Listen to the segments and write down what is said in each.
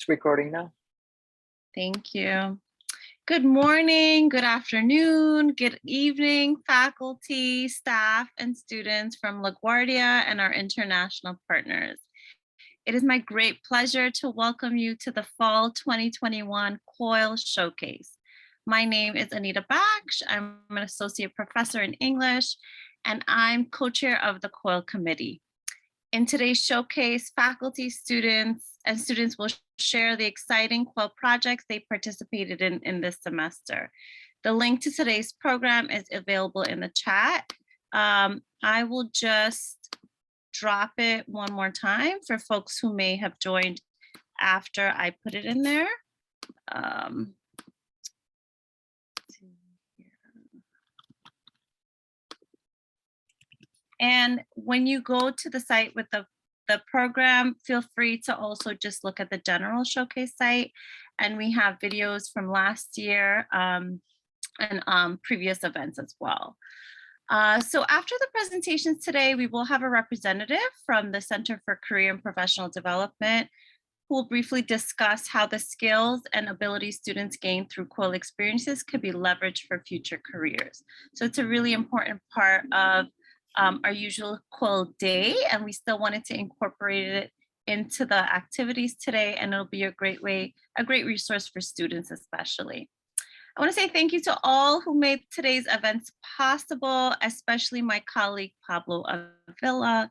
It's recording now. Thank you. Good morning, good afternoon, good evening, faculty, staff, and students from LaGuardia and our international partners. It is my great pleasure to welcome you to the Fall 2021 COIL Showcase. My name is Anita Baksh. I'm an associate professor in English, and I'm co-chair of the COIL committee. In today's showcase, faculty, students will share the exciting COIL projects they participated in this semester. The link to today's program is available in the chat. I will just drop it one more time for folks who may have joined after I put it in there. And when you go to the site with the program, feel free to also just look at the general showcase site. And we have videos from last year and previous events as well. So after the presentations today, we will have a representative from the Center for Career and Professional Development who will briefly discuss how the skills and abilities students gain through COIL experiences could be leveraged for future careers. So it's a really important part of our usual COIL day, and we still wanted to incorporate it into the activities today, and it'll be a great resource for students especially. I want to say thank you to all who made today's events possible, especially my colleague Pablo Avila,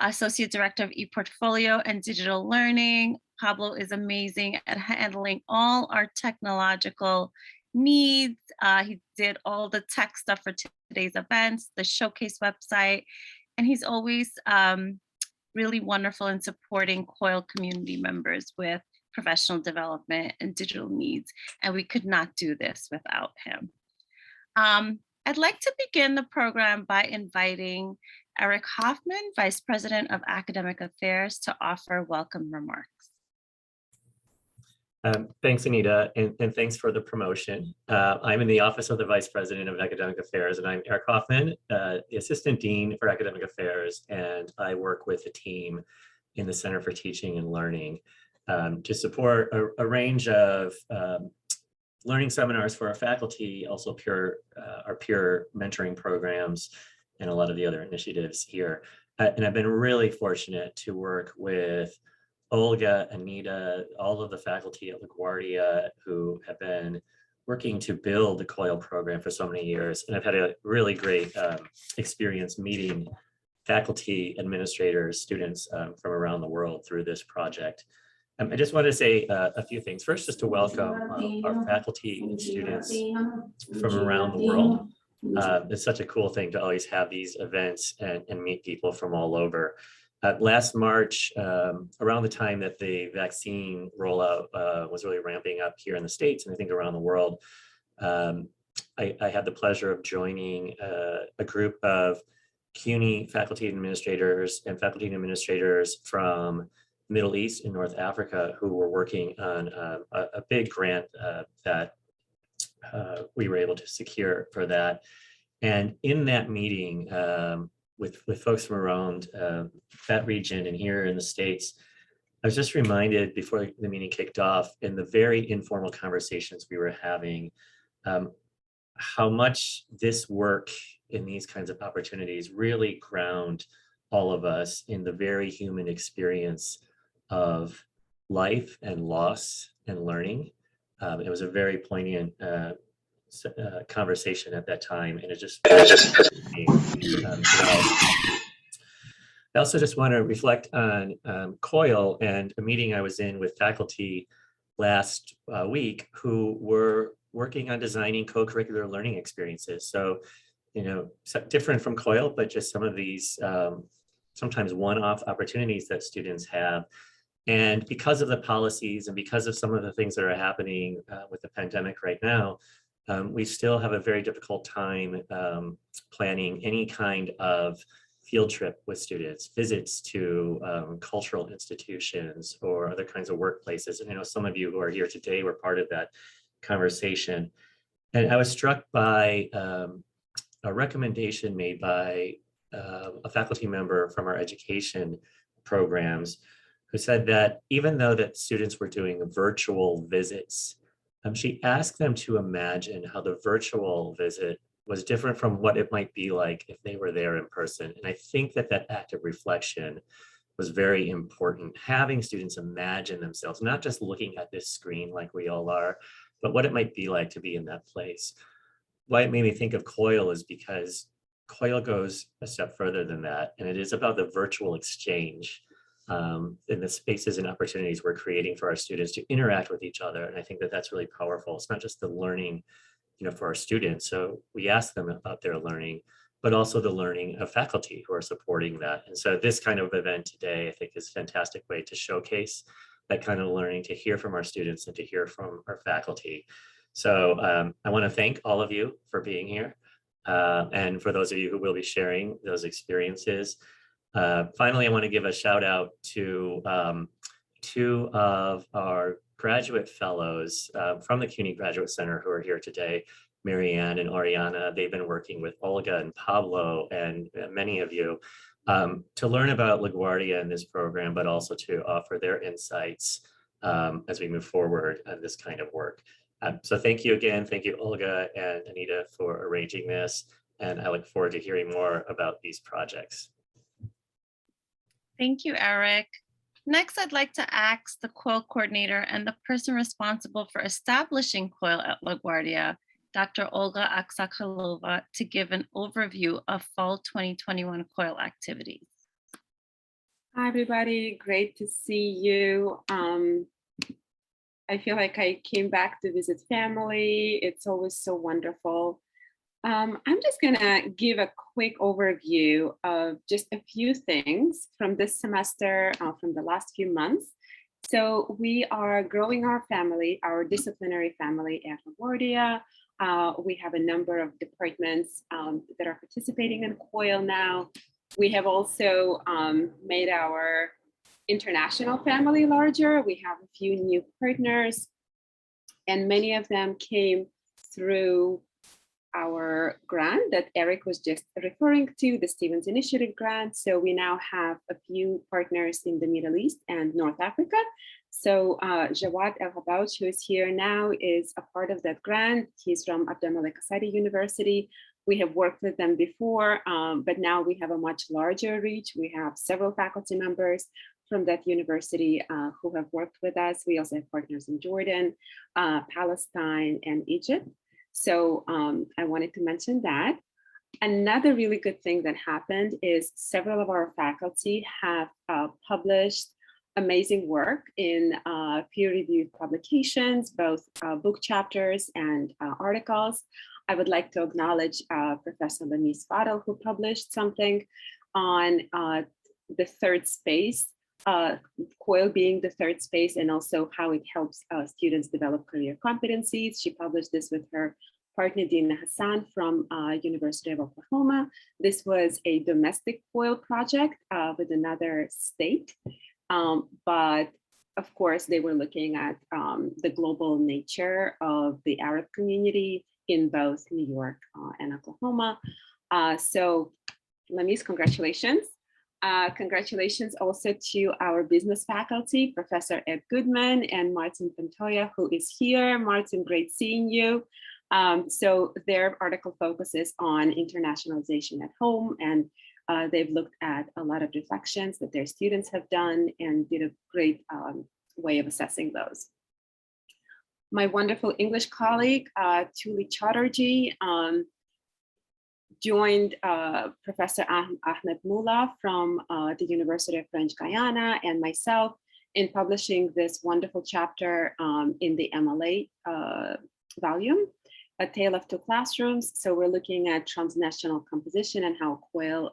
Associate Director of ePortfolio and Digital Learning. Pablo is amazing at handling all our technological needs. He did all the tech stuff for today's events, the showcase website, and he's always really wonderful in supporting COIL community members with professional development and digital needs, and we could not do this without him. I'd like to begin the program by inviting Eric Hoffman, Vice President of Academic Affairs, to offer welcome remarks. Thanks, Anita, and thanks for the promotion. I'm in the Office of the Vice President of Academic Affairs, and I'm Eric Hoffman, the Assistant Dean for Academic Affairs, and I work with a team in the Center for Teaching and Learning to support a range of learning seminars for our faculty, also our peer mentoring programs, and a lot of the other initiatives here. And I've been really fortunate to work with Olga, Anita, all of the faculty at LaGuardia who have been working to build the COIL program for so many years. And I've had a really great experience meeting faculty, administrators, students from around the world through this project. I just want to say a few things. First, just to welcome our faculty and students from around the world. It's such a cool thing to always have these events and meet people from all over. Last March, around the time that the vaccine rollout was really ramping up here in the States and I think around the world, I had the pleasure of joining a group of CUNY faculty and administrators from Middle East and North Africa who were working on a big grant that we were able to secure for that. And in that meeting, with folks from around that region and here in the States, I was just reminded before the meeting kicked off in the very informal conversations we were having, how much this work in these kinds of opportunities really ground all of us in the very human experience of life and loss and learning. It was a very poignant conversation at that time, and it just I also just want to reflect on COIL and a meeting I was in with faculty last week who were working on designing co-curricular learning experiences. So, different from COIL, but just some of these sometimes one-off opportunities that students have. And because of the policies and because of some of the things that are happening with the pandemic right now, we still have a very difficult time planning any kind of field trip with students, visits to cultural institutions or other kinds of workplaces. And I know some of you who are here today were part of that conversation. And I was struck by a recommendation made by a faculty member from our education programs who said that even though that students were doing virtual visits, she asked them to imagine how the virtual visit was different from what it might be like if they were there in person. And I think that that act of reflection was very important, having students imagine themselves, not just looking at this screen like we all are, but what it might be like to be in that place. Why it made me think of COIL is because COIL goes a step further than that, and it is about the virtual exchange in the spaces and opportunities we're creating for our students to interact with each other. And I think that that's really powerful. It's not just the learning, for our students. So we ask them about their learning, but also the learning of faculty who are supporting that. And so this kind of event today, I think, is a fantastic way to showcase that kind of learning, to hear from our students and to hear from our faculty. So I want to thank all of you for being here. And for those of you who will be sharing those experiences. Finally, I want to give a shout out to two of our graduate fellows from the CUNY Graduate Center who are here today, Marianne and Oriana. They've been working with Olga and Pablo and many of you to learn about LaGuardia in this program, but also to offer their insights as we move forward on this kind of work. So thank you again. Thank you, Olga and Anita, for arranging this. And I look forward to hearing more about these projects. Thank you, Eric. Next, I'd like to ask the COIL coordinator and the person responsible for establishing COIL at LaGuardia, Dr. Olga Aksakhalova, to give an overview of fall 2021 COIL activities. Hi, everybody. Great to see you. I feel like I came back to visit family. It's always so wonderful. I'm just gonna give a quick overview of just a few things from this semester, from the last few months. So we are growing our family, our disciplinary family at LaGuardia. We have a number of departments that are participating in COIL now. We have also made our international family larger. We have a few new partners, and many of them came through our grant that Eric was just referring to, the Stevens Initiative grant. So we now have a few partners in the Middle East and North Africa. So Jawad El-Habouch, who is here now, is a part of that grant. He's from Abdulmalik Asadi University. We have worked with them before, but now we have a much larger reach. We have several faculty members from that university who have worked with us. We also have partners in Jordan, Palestine, and Egypt. So I wanted to mention that. Another really good thing that happened is several of our faculty have published amazing work in peer-reviewed publications, both book chapters and articles. I would like to acknowledge Professor Lamis Fadel, who published something on the third space, COIL being the third space, and also how it helps students develop career competencies. She published this with her partner Dina Hassan from University of Oklahoma. This was a domestic COIL project with another state, but of course they were looking at the global nature of the Arab community in both New York and Oklahoma. So Lamis, congratulations. Congratulations also to our business faculty, Professor Ed Goodman and Martin Pantoja, who is here. Martin, great seeing you. So their article focuses on internationalization at home, and they've looked at a lot of reflections that their students have done and did a great way of assessing those. My wonderful English colleague, Tuli Chatterjee, joined Professor Ahmed Mullah from the University of French Guiana and myself in publishing this wonderful chapter in the MLA volume, A Tale of Two Classrooms. So we're looking at transnational composition and how COIL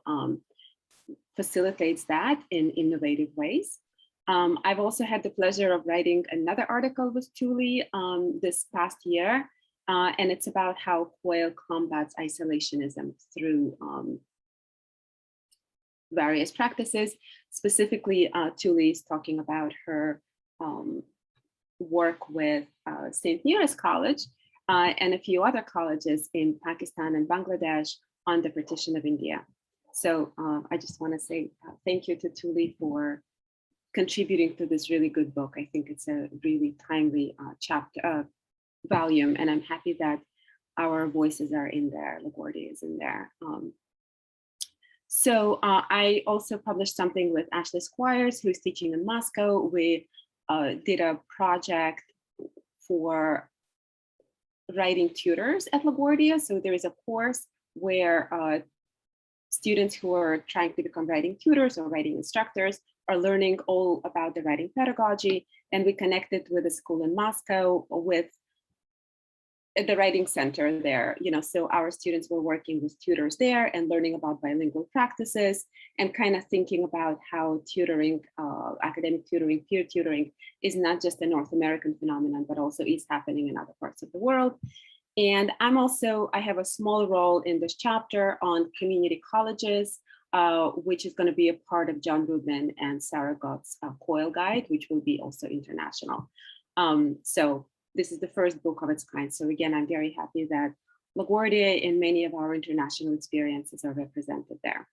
facilitates that in innovative ways. I've also had the pleasure of writing another article with Tuli this past year. And it's about how COIL combats isolationism through various practices. Specifically, Tuli is talking about her work with St. Mira's College and a few other colleges in Pakistan and Bangladesh on the partition of India. So I just want to say thank you to Tuli for contributing to this really good book. I think it's a really timely volume, and I'm happy that our voices are in there. LaGuardia is in there. So I also published something with Ashley Squires, who's teaching in Moscow. We did a project for writing tutors at LaGuardia. So there is a course where students who are trying to become writing tutors or writing instructors are learning all about the writing pedagogy. And we connected with a school in Moscow with the writing center there. So our students were working with tutors there and learning about bilingual practices and kind of thinking about how tutoring, academic tutoring, peer tutoring is not just a North American phenomenon, but also is happening in other parts of the world. And I have a small role in this chapter on community colleges, which is going to be a part of John Rubin and Sarah Gott's COIL guide, which will be also international. So this is the first book of its kind. So again, I'm very happy that LaGuardia and many of our international experiences are represented there.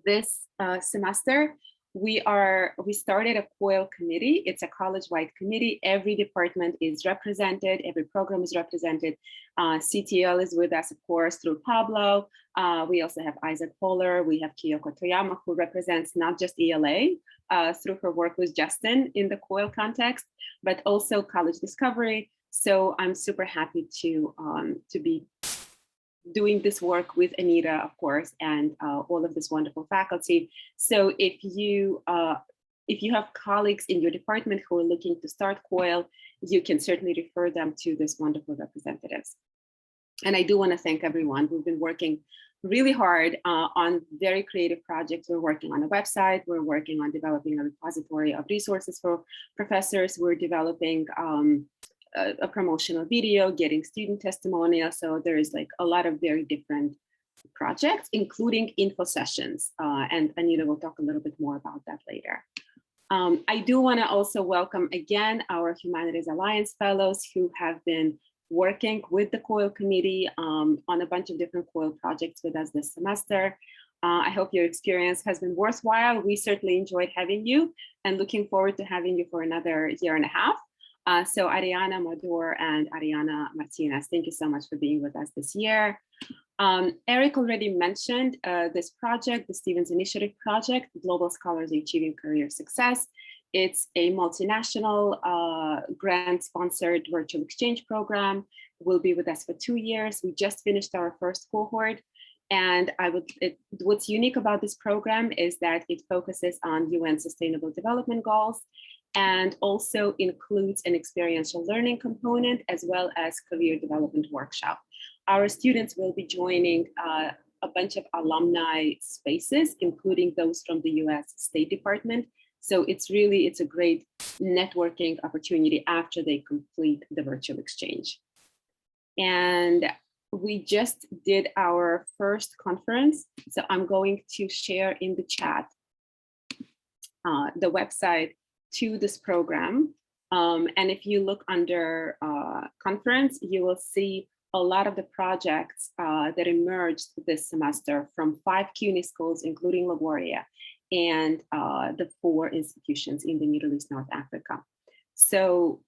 This semester, we started a COIL committee. It's a college-wide committee. Every department is represented. Every program is represented. CTL is with us, of course, through Pablo. We also have Isaac Poller. We have Kyoko Toyama, who represents not just ELA through her work with Justin in the COIL context, but also College Discovery. So I'm super happy to be doing this work with Anita, of course, and all of this wonderful faculty. So if you have colleagues in your department who are looking to start COIL, you can certainly refer them to this wonderful representatives. And I do want to thank everyone. We've been working really hard on very creative projects. We're working on a website. We're working on developing a repository of resources for professors. We're developing a promotional video, getting student testimonials. So there is like a lot of very different projects, including info sessions. And Anita will talk a little bit more about that later. I do want to also welcome again our Humanities Alliance Fellows who have been working with the COIL committee on a bunch of different COIL projects with us this semester. I hope your experience has been worthwhile. We certainly enjoyed having you and looking forward to having you for another year and a half. So Ariana Mador and Ariana Martinez, thank you so much for being with us this year. Eric already mentioned this project, the Stevens Initiative Project, Global Scholars Achieving Career Success. It's a multinational grant-sponsored virtual exchange program. Will be with us for 2 years. We just finished our first cohort. And what's unique about this program is that it focuses on UN Sustainable Development Goals and also includes an experiential learning component as well as career development workshop. Our students will be joining a bunch of alumni spaces, including those from the US State Department. So it's a great networking opportunity after they complete the virtual exchange. And we just did our first conference. So I'm going to share in the chat the website to this program. And if you look under conference, you will see a lot of the projects that emerged this semester from 5 CUNY schools, including LaGuardia, and the 4 institutions in the Middle East, North Africa. So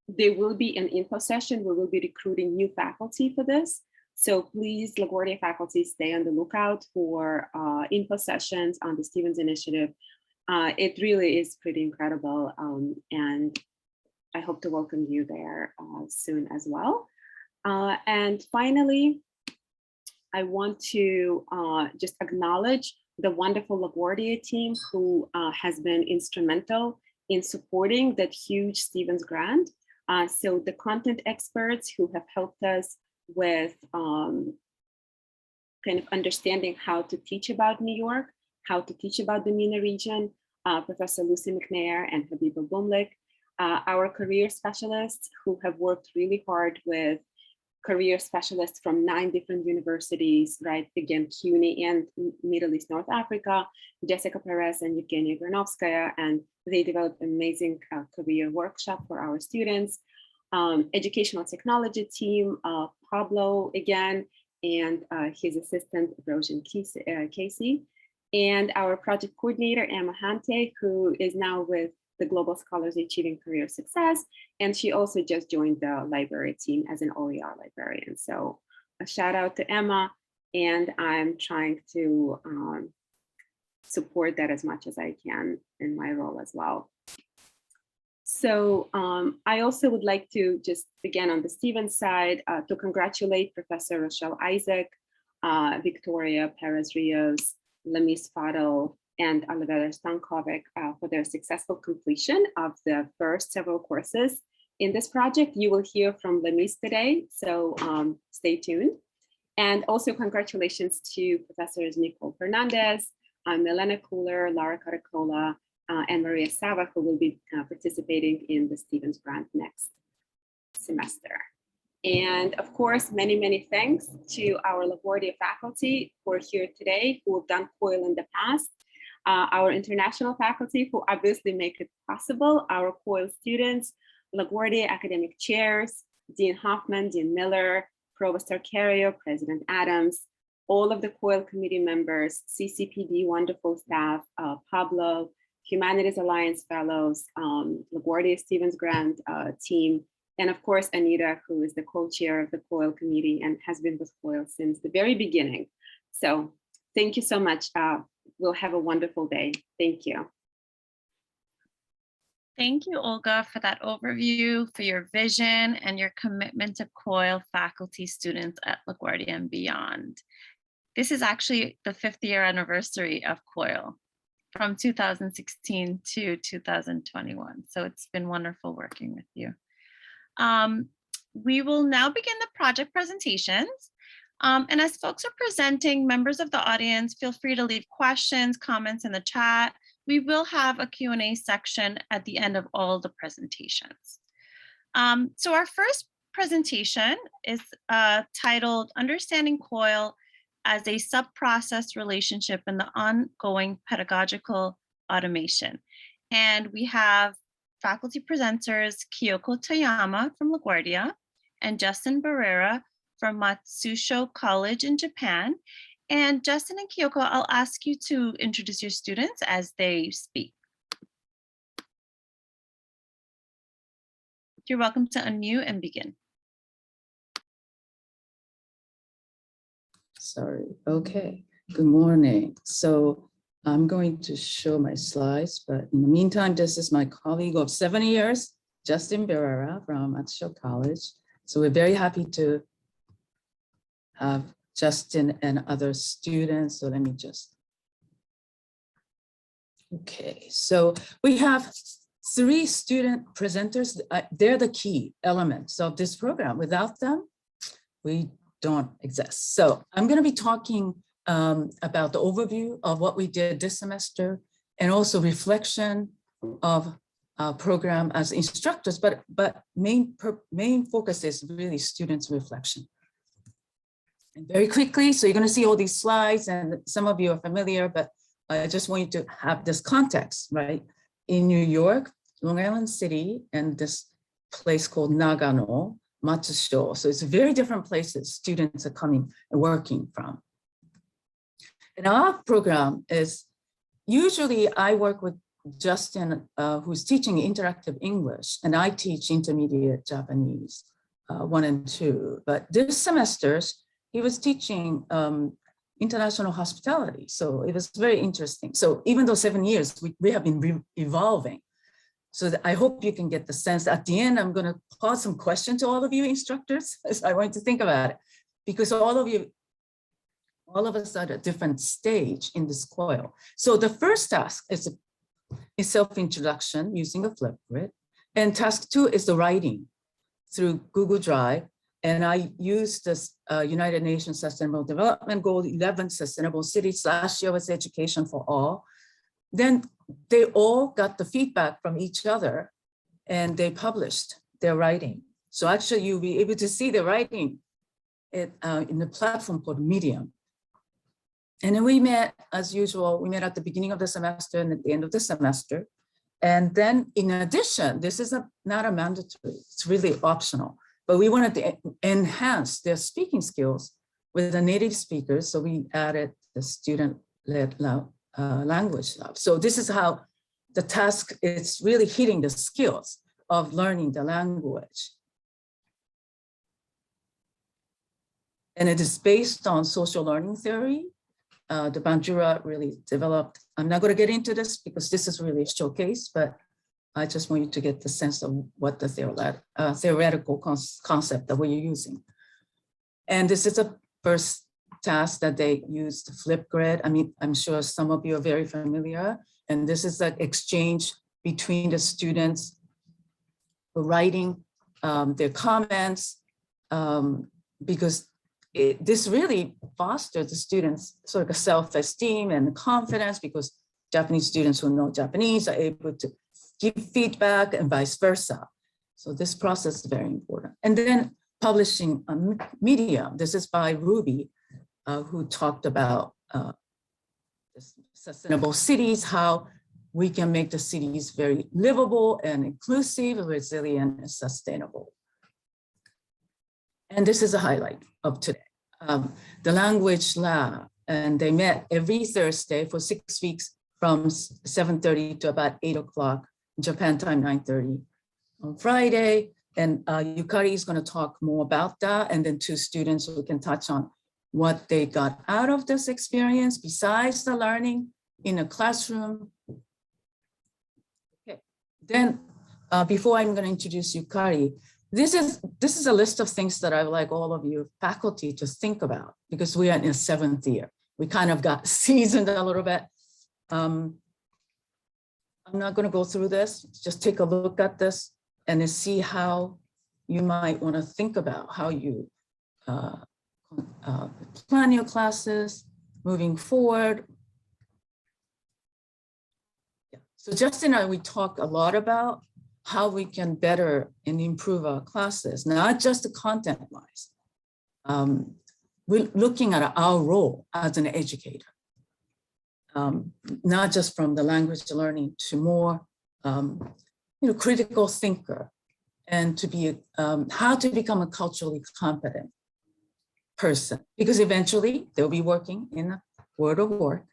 there will be an info session. We will be recruiting new faculty for this. So please, LaGuardia faculty, stay on the lookout for info sessions on the Stevens Initiative. It really is pretty incredible. And I hope to welcome you there soon as well. And finally, I want to just acknowledge the wonderful LaGuardia team who has been instrumental in supporting that huge Stevens grant. So the content experts who have helped us with kind of understanding how to teach about New York, how to teach about the MENA region, Professor Lucy McNair and Habiba Bumlik, our career specialists who have worked really hard with career specialists from 9 different universities, right? Again, CUNY and Middle East, North Africa, Jessica Perez and Evgenia Granovskaya, and they developed an amazing career workshop for our students. Educational technology team, Pablo again, and his assistant, Roshan Casey. and our project coordinator, Emma Hante, who is now with the Global Scholars Achieving Career Success. And she also just joined the library team as an OER librarian. So a shout out to Emma, and I'm trying to support that as much as I can in my role as well. So I also would like to just, again, on the Stevens side, to congratulate Professor Rochelle Isaac, Victoria Perez-Rios, Lemis Fadel, and Olivera Stankovic for their successful completion of the first several courses in this project. You will hear from Lemis today, so stay tuned. And also congratulations to Professors Nicole Fernandez, Milena Cooler, Laura Caracola, and Maria Sava, who will be participating in the Stevens Grant next semester. And of course, many, many thanks to our LaGuardia faculty who are here today, who have done COIL in the past, our international faculty who obviously make it possible, our COIL students, LaGuardia academic chairs, Dean Hoffman, Dean Miller, Provost Arcario, President Adams, all of the COIL committee members, CCPD wonderful staff, Pablo, Humanities Alliance Fellows, LaGuardia Stevens Grant team, and of course, Anita, who is the co-chair of the COIL committee and has been with COIL since the very beginning. So thank you so much. We'll have a wonderful day. Thank you. Thank you, Olga, for that overview, for your vision and your commitment to COIL faculty, students at LaGuardia and beyond. This is actually the 5th year anniversary of COIL from 2016 to 2021. So it's been wonderful working with you. We will now begin the project presentations. And as folks are presenting, members of the audience, feel free to leave questions, comments in the chat. We will have a Q&A section at the end of all the presentations. So our first presentation is titled Understanding COIL as a Sub-Process Relationship in the Ongoing Pedagogical Automation. And we have faculty presenters Kyoko Toyama from LaGuardia and Justin Barrera from Matsusho College in Japan. And Justin and Kyoko, I'll ask you to introduce your students as they speak. You're welcome to unmute and begin. Sorry, okay, good morning. So I'm going to show my slides, but in the meantime, this is my colleague of 7 years, Justin Barrera from Matsusho College. So we're very happy to have Justin and other students. So let me just, okay. So we have 3 student presenters. They're the key elements of this program. Without them, we don't exist. So I'm going to be talking about the overview of what we did this semester and also reflection of our program as instructors, but main focus is really students' reflection. And very quickly, so you're going to see all these slides and some of you are familiar, but I just want you to have this context, right? In New York, Long Island City, and this place called Nagano, Matsusho. So it's very different places students are coming and working from. And our program is, usually I work with Justin, who's teaching interactive English, and I teach intermediate Japanese 1 and 2. But this semester, he was teaching international hospitality. So it was very interesting. So even though 7 years, we have been evolving. So I hope you can get the sense. At the end, I'm going to pose some questions to all of you instructors, as I want to think about it, because all of us are at a different stage in this COIL. So the first task is self-introduction using a Flipgrid. And task 2 is the writing through Google Drive. And I used this United Nations Sustainable Development Goal 11, Sustainable Cities. Last year was Education for All. Then they all got the feedback from each other and they published their writing. So actually you'll be able to see the writing in the platform called Medium. And then we met, as usual, we met at the beginning of the semester and at the end of the semester. And then in addition, this is not a mandatory, it's really optional, but we wanted to enhance their speaking skills with the native speakers. So we added the student-led language lab. So this is how the task is really hitting the skills of learning the language. And it is based on social learning theory. The Bandura really developed. I'm not going to get into this because this is really a showcase, but I just want you to get the sense of what the theoretical concept that we're using. And this is a first task that they used, Flipgrid. I mean, I'm sure some of you are very familiar. And this is the exchange between the students writing their comments, because this really fosters the students' sort of self-esteem and confidence, because Japanese students who know Japanese are able to give feedback and vice versa. So this process is very important. And then publishing media. This is by Ruby, who talked about sustainable cities, how we can make the cities very livable and inclusive, resilient, and sustainable. And this is a highlight of today. The language lab, and they met every Thursday for 6 weeks from 7:30 to about 8 o'clock, Japan time 9:30 on Friday. And Yukari is going to talk more about that. And then two students who can touch on what they got out of this experience besides the learning in a classroom. Okay. Then before I'm going to introduce Yukari, this is a list of things that I would like all of you faculty to think about, because we are in the 7th year. We kind of got seasoned a little bit. I'm not going to go through this. Just take a look at this and then see how you might want to think about how you plan your classes moving forward. Yeah. So Justin and I, we talk a lot about how we can better and improve our classes, not just the content-wise. We're looking at our role as an educator, not just from the language learning to more, critical thinker, and to be how to become a culturally competent person, because eventually they'll be working in the world of work,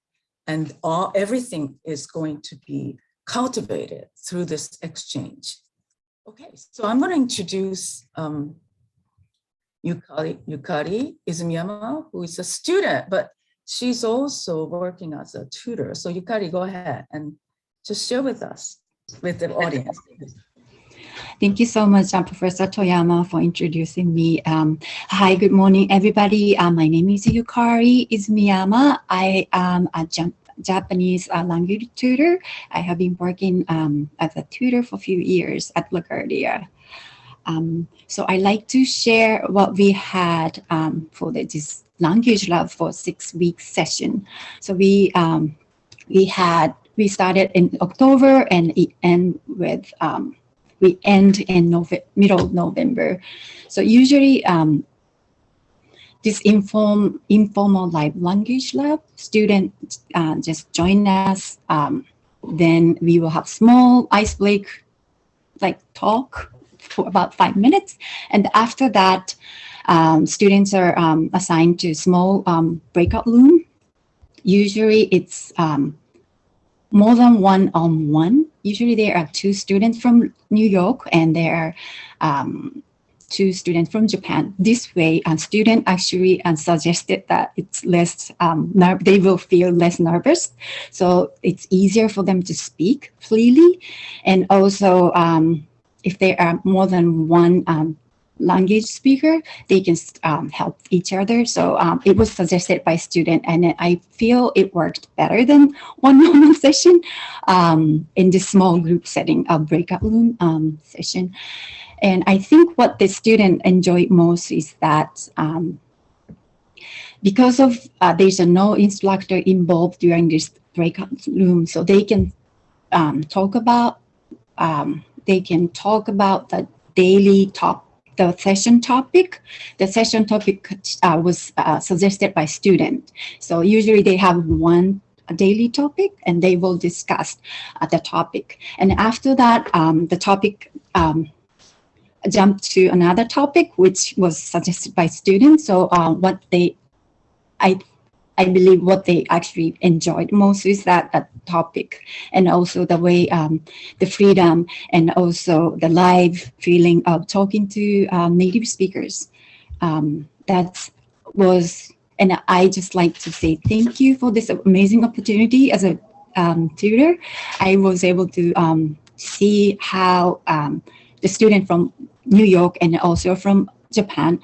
and everything is going to be cultivated through this exchange. Okay, so I'm going to introduce Yukari Izumiyama, who is a student, but she's also working as a tutor. So Yukari, go ahead and just share with us, with the audience. Thank you so much, Professor Toyama, for introducing me. Hi, good morning, everybody. My name is Yukari Izumiyama. I am a Japanese language tutor. I have been working as a tutor for a few years at LaGuardia. So I like to share what we had for this language lab for 6 week session. So we started in October and it end with we end in middle of November. So usually this informal live language lab, students just join us. Then we will have small ice break, like talk for about 5 minutes. And after that, students are assigned to small breakout room. Usually it's more than one-on-one. Usually there are 2 students from New York and there are 2 students from Japan. This way, a student actually suggested that it's less, they will feel less nervous. So it's easier for them to speak freely. And also, if there are more than one language speaker, they can help each other. So it was suggested by student, and I feel it worked better than one-on-one session in this small group setting, a breakout room session. And I think what the student enjoyed most is that because of there's no instructor involved during this breakout room, so they can talk about the daily the session topic. The session topic was suggested by student. So usually they have one daily topic and they will discuss the topic. And after that, the topic jumped to another topic, which was suggested by students. So I believe what they actually enjoyed most is that topic, and also the way the freedom and also the live feeling of talking to native speakers. That was, and I just like to say thank you for this amazing opportunity as a tutor. I was able to see how the student from New York and also from Japan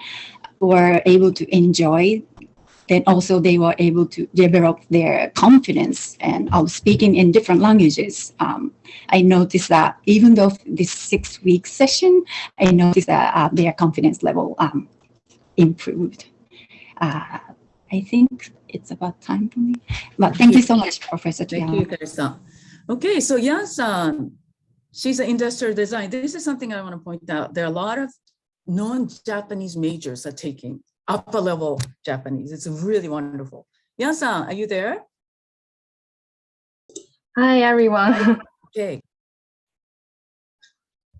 were able to enjoy. Then also they were able to develop their confidence and of speaking in different languages. I noticed that even though this 6-week session, I noticed that their confidence level improved. I think it's about time for me. But thank you so much, Professor Thank Toyama. you, Kari-san. Okay, so Yan-san, she's an industrial design. This is something I want to point out. There are a lot of non-Japanese majors are taking upper level Japanese. It's really wonderful. Yan-san, are you there? Hi, everyone. Okay.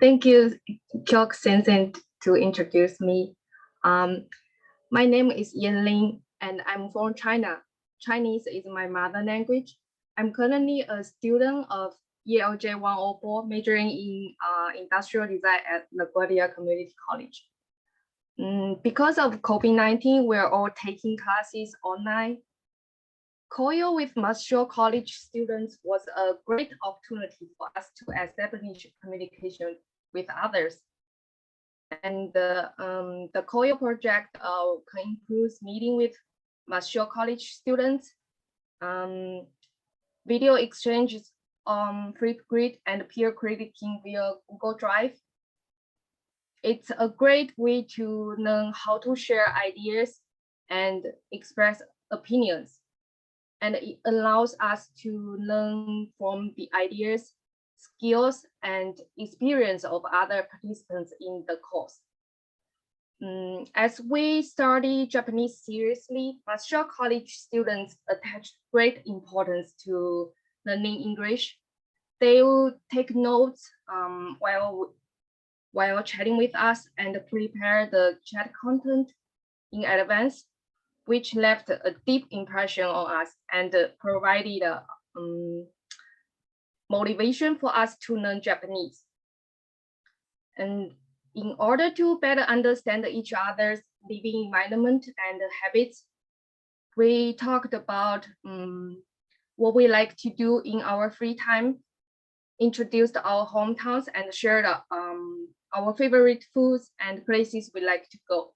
Thank you, Kyoko-sensei, to introduce me. My name is Yan Ling, and I'm from China. Chinese is my mother language. I'm currently a student of ELJ 104, majoring in industrial design at LaGuardia Community College. Because of COVID-19, we're all taking classes online. COIL with Matsusho College students was a great opportunity for us to establish communication with others. And the COIL project includes meeting with Matsusho College students, video exchanges on Flipgrid and peer critiquing via Google Drive. It's a great way to learn how to share ideas and express opinions. And it allows us to learn from the ideas, skills, and experience of other participants in the course. As we study Japanese seriously, Matsusho College students attach great importance to learning English. They will take notes while chatting with us and prepare the chat content in advance, which left a deep impression on us and provided motivation for us to learn Japanese. And in order to better understand each other's living environment and habits, we talked about what we like to do in our free time, introduced our hometowns, and shared our favorite foods and places we like to go.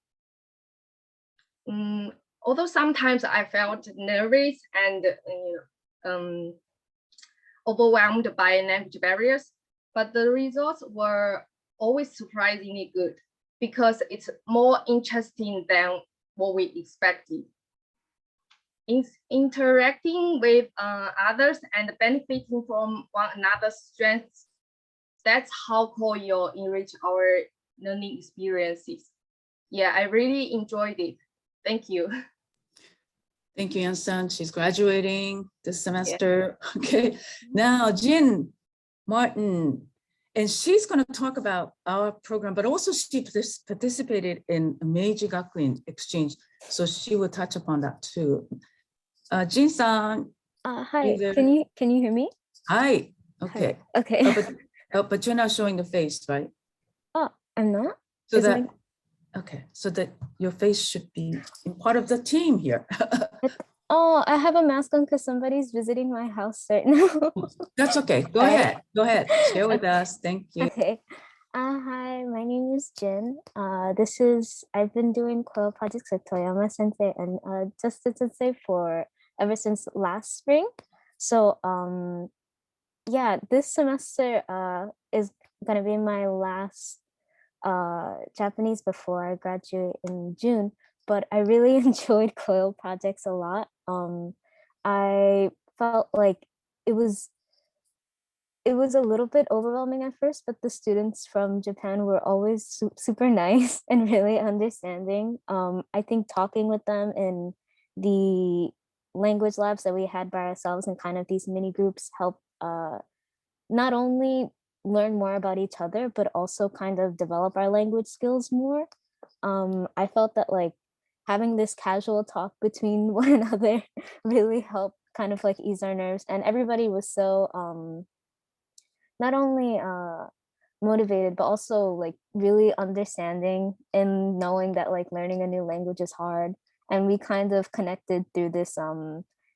Although sometimes I felt nervous and overwhelmed by language barriers, but the results were always surprisingly good because it's more interesting than what we expected. Interacting with others and benefiting from one another's strengths, that's how COIL enrich our learning experiences. Yeah, I really enjoyed it. Thank you. Thank you, Yan-san. She's graduating this semester. Yeah. Okay, now Jin Martin, and she's going to talk about our program, but also she participated in Meiji Gakuin exchange, so she will touch upon that too. Jin-san. Hi, can you hear me? Hi. Okay. Hi. Okay. But you're not showing the face, right? Oh, I'm not. So that. Okay, so that your face should be in part of the team here. Oh, I have a mask on because somebody's visiting my house right now. That's okay. Go ahead. Go ahead. Share with us. Thank you. Okay. Hi, my name is Jin. I've been doing COIL projects with Toyama sensei and Justice sensei for ever since last spring. So yeah, this semester is gonna be my last Japanese before I graduate in June, but I really enjoyed COIL projects a lot. I felt like it was a little bit overwhelming at first, but the students from Japan were always super nice and really understanding. I think talking with them in the language labs that we had by ourselves and kind of these mini groups helped not only learn more about each other, but also kind of develop our language skills more. I felt that like having this casual talk between one another really helped kind of like ease our nerves. And everybody was so not only motivated, but also like really understanding and knowing that like learning a new language is hard. And we kind of connected through this,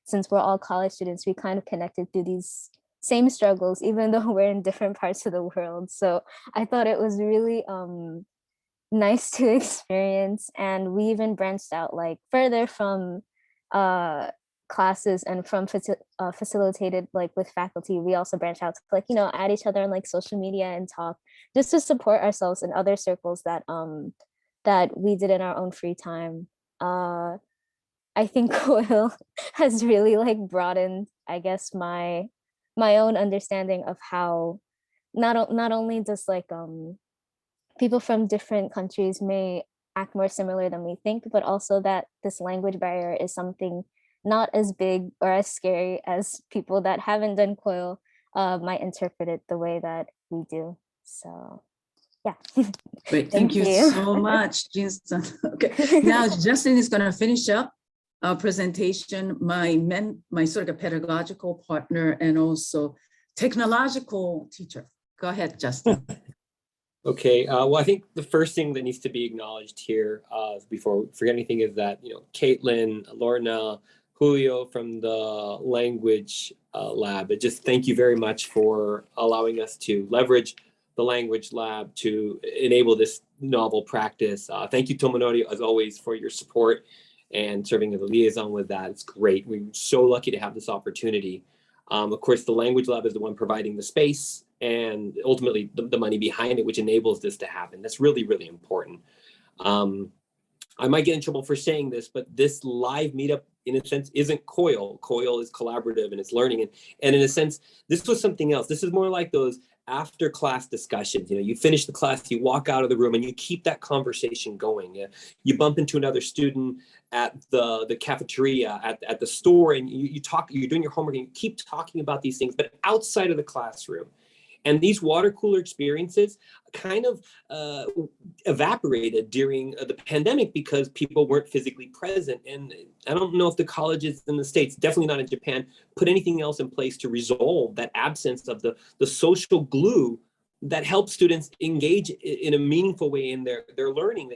since we're all college students, we kind of connected through these same struggles, even though we're in different parts of the world. So I thought it was really nice to experience. And we even branched out like further from classes and from facilitated like with faculty. We also branched out to like, you know, add each other on like social media and talk just to support ourselves in other circles that that we did in our own free time. I think COIL has really like broadened, I guess, my own understanding of how not only does like people from different countries may act more similar than we think, but also that this language barrier is something not as big or as scary as people that haven't done COIL might interpret it the way that we do. So yeah. Great, thank you so much, Jinston. Okay, now Justin is gonna finish up our presentation. My sort of pedagogical partner and also technological teacher. Go ahead, Justin. Okay, well, I think the first thing that needs to be acknowledged here before we forget anything is that, you know, Caitlin, Lorna, Julio from the language lab, just thank you very much for allowing us to leverage the language lab to enable this novel practice. Thank you, Tomonori, as always, for your support and serving as a liaison with that. It's great. We're so lucky to have this opportunity. Of course, the language lab is the one providing the space and ultimately the money behind it, which enables this to happen. That's really, really important. I might get in trouble for saying this, but this live meetup, in a sense, isn't COIL. COIL is collaborative and it's learning. And in a sense, this was something else. This is more like those after class discussions. You know, you finish the class, you walk out of the room and you keep that conversation going. You bump into another student at the cafeteria, at the store, and you talk, you're doing your homework and you keep talking about these things, but outside of the classroom. And these water cooler experiences kind of evaporated during the pandemic because people weren't physically present. And I don't know if the colleges in the States, definitely not in Japan, put anything else in place to resolve that absence of the social glue that helps students engage in a meaningful way in their learning.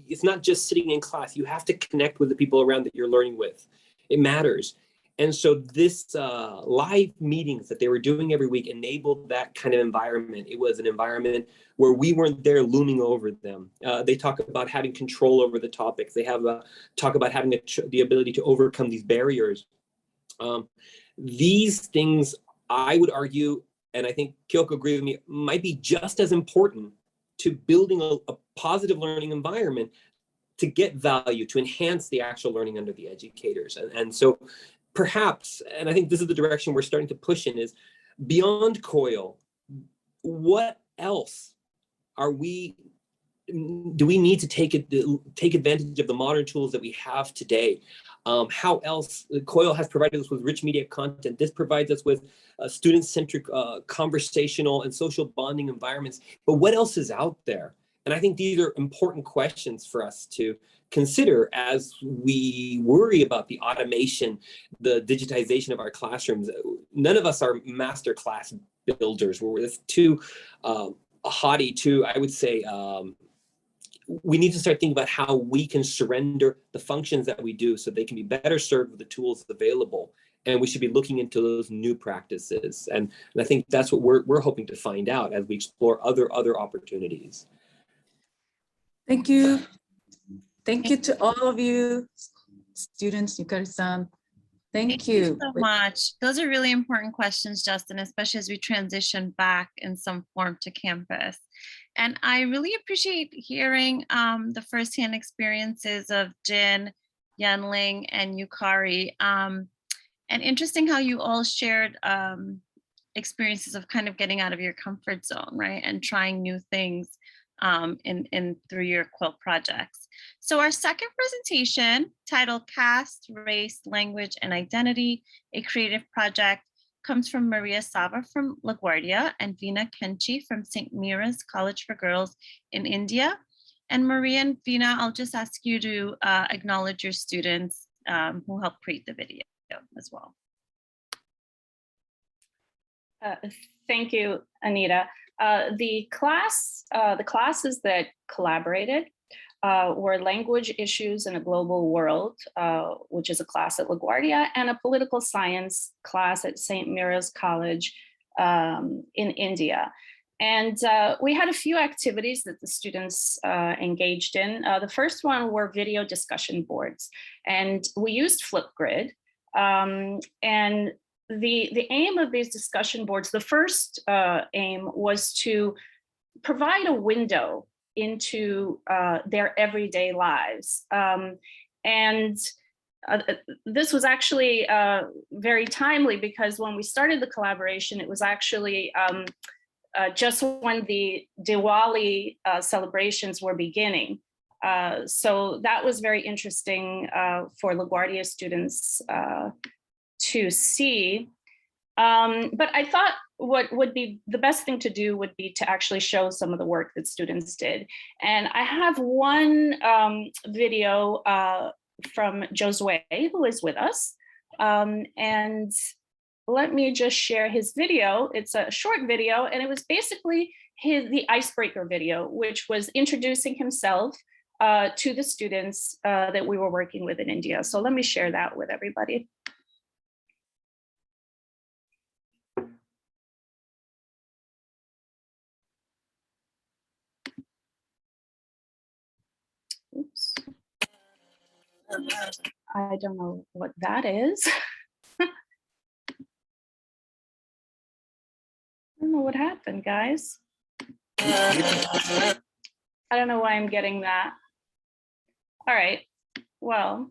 It's not just sitting in class. You have to connect with the people around that you're learning with. It matters. And so this live meetings that they were doing every week enabled that kind of environment. It was an environment where we weren't there looming over them. They talk about having control over the topics. They have talk about having the ability to overcome these barriers. These things, I would argue, and I think Kyoko agreed with me, might be just as important to building a positive learning environment to get value, to enhance the actual learning under the educators. And so perhaps, and I think this is the direction we're starting to push in, is beyond COIL, what else do we need to take advantage of the modern tools that we have today? How else? COIL has provided us with rich media content. This provides us with student-centric conversational and social bonding environments. But what else is out there? And I think these are important questions for us to consider as we worry about the automation, the digitization of our classrooms. None of us are master class builders. We're too haughty, too, I would say, we need to start thinking about how we can surrender the functions that we do so they can be better served with the tools available. And we should be looking into those new practices. And I think that's what we're hoping to find out as we explore other opportunities. Thank you. Thank you to all of you, students, Yukari-san. Thank you so much. Those are really important questions, Justin, especially as we transition back in some form to campus. And I really appreciate hearing the firsthand experiences of Jin, Yanling, and Yukari. And interesting how you all shared experiences of kind of getting out of your comfort zone, right? And trying new things through your quilt projects. So our second presentation, titled Caste, Race, Language, and Identity, a Creative Project, comes from Maria Sava from LaGuardia and Veena Kenchi from St. Mira's College for Girls in India. And Maria and Vina, I'll just ask you to acknowledge your students who helped create the video as well. Thank you, Anita. The classes that collaborated were Language Issues in a Global World, which is a class at LaGuardia, and a Political Science class at St. Mira's College in India. And we had a few activities that the students engaged in. The first one were video discussion boards, and we used Flipgrid. And the aim of these discussion boards, the first aim was to provide a window into their everyday lives. This was actually very timely because when we started the collaboration, it was actually just when the Diwali celebrations were beginning. So that was very interesting for LaGuardia students to see. But I thought what would be the best thing to do would be to actually show some of the work that students did. And I have one video from Josue, who is with us. And let me just share his video. It's a short video, and it was basically the icebreaker video, which was introducing himself to the students that we were working with in India. So let me share that with everybody. Oops. I don't know what that is. I don't know what happened, guys. I don't know why I'm getting that. All right, well,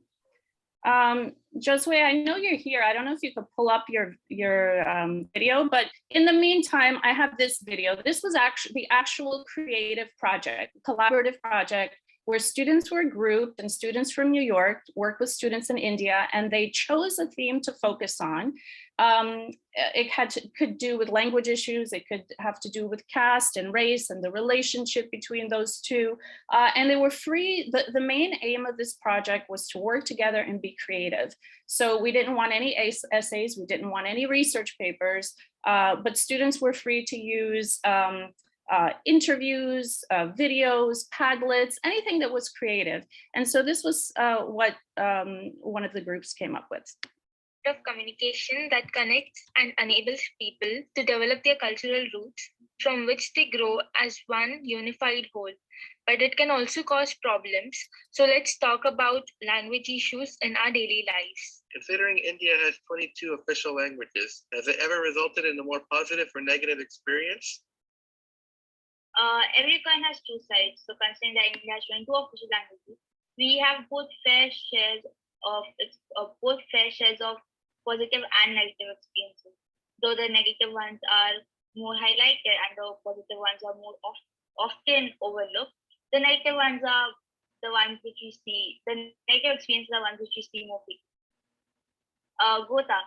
Josue, I know you're here. I don't know if you could pull up your video, but in the meantime, I have this video. This was actually the actual creative project, collaborative project, where students were grouped and students from New York worked with students in India, and they chose a theme to focus on. It could do with language issues. It could have to do with caste and race and the relationship between those two. And they were free. The main aim of this project was to work together and be creative. So we didn't want any essays. We didn't want any research papers, but students were free to use interviews, videos, Padlets, anything that was creative. And so this was what one of the groups came up with. Of communication that connects and enables people to develop their cultural roots from which they grow as one unified whole. But it can also cause problems. So let's talk about language issues in our daily lives. Considering India has 22 official languages, has it ever resulted in a more positive or negative experience? Every coin has two sides. So considering that India has 22 official languages, we have both fair shares of positive and negative experiences. Though the negative ones are more highlighted and the positive ones are more often overlooked, the negative ones are the ones which you see. The negative experiences are ones which you see more frequently. Gota,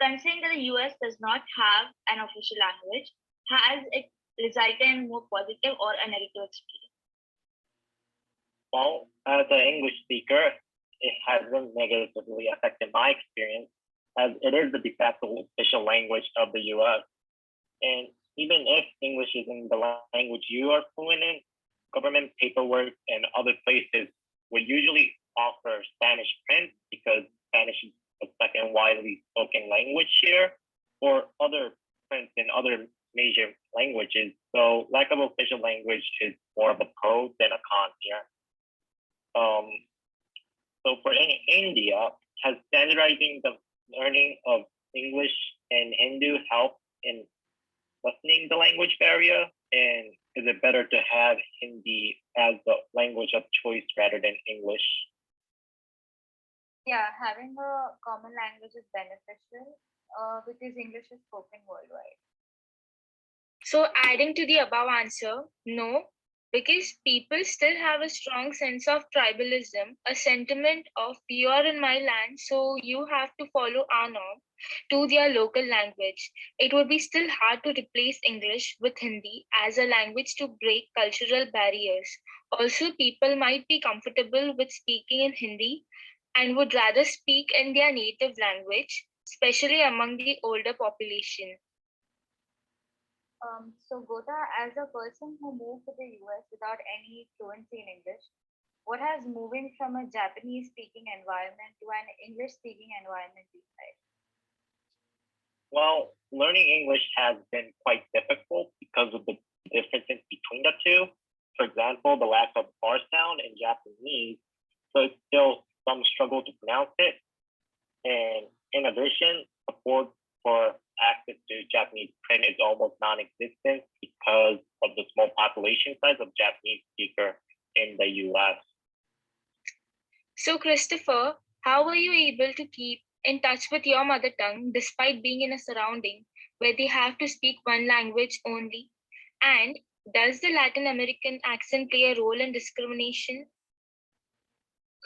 considering that the US does not have an official language, has it resulted in more positive or a negative experience? Well, as an English speaker, it hasn't negatively affected my experience, as it is the de facto official language of the US. And even if English isn't the language you are fluent in, government paperwork and other places will usually offer Spanish print because Spanish is the second widely spoken language here, or other prints in other major languages. So lack of official language is more of a pro than a con here. So for India, has standardizing the learning of English and Hindu helped in lessening the language barrier? And is it better to have Hindi as the language of choice rather than English? Yeah, having a common language is beneficial because English is spoken worldwide. So adding to the above answer, no, because people still have a strong sense of tribalism, a sentiment of you are in my land, so you have to follow our norm to their local language. It would be still hard to replace English with Hindi as a language to break cultural barriers. Also, people might be comfortable with speaking in Hindi and would rather speak in their native language, especially among the older population. So Gota, as a person who moved to the US without any fluency in English, what has moving from a Japanese speaking environment to an English speaking environment been like? Well, learning English has been quite difficult because of the differences between the two. For example, the lack of R sound in Japanese, so it's still some struggle to pronounce it. And in addition, support for access to Japanese print is almost non-existent because of the small population size of Japanese speaker in the US. So, Christopher, how were you able to keep in touch with your mother tongue despite being in a surrounding where they have to speak one language only? And does the Latin American accent play a role in discrimination?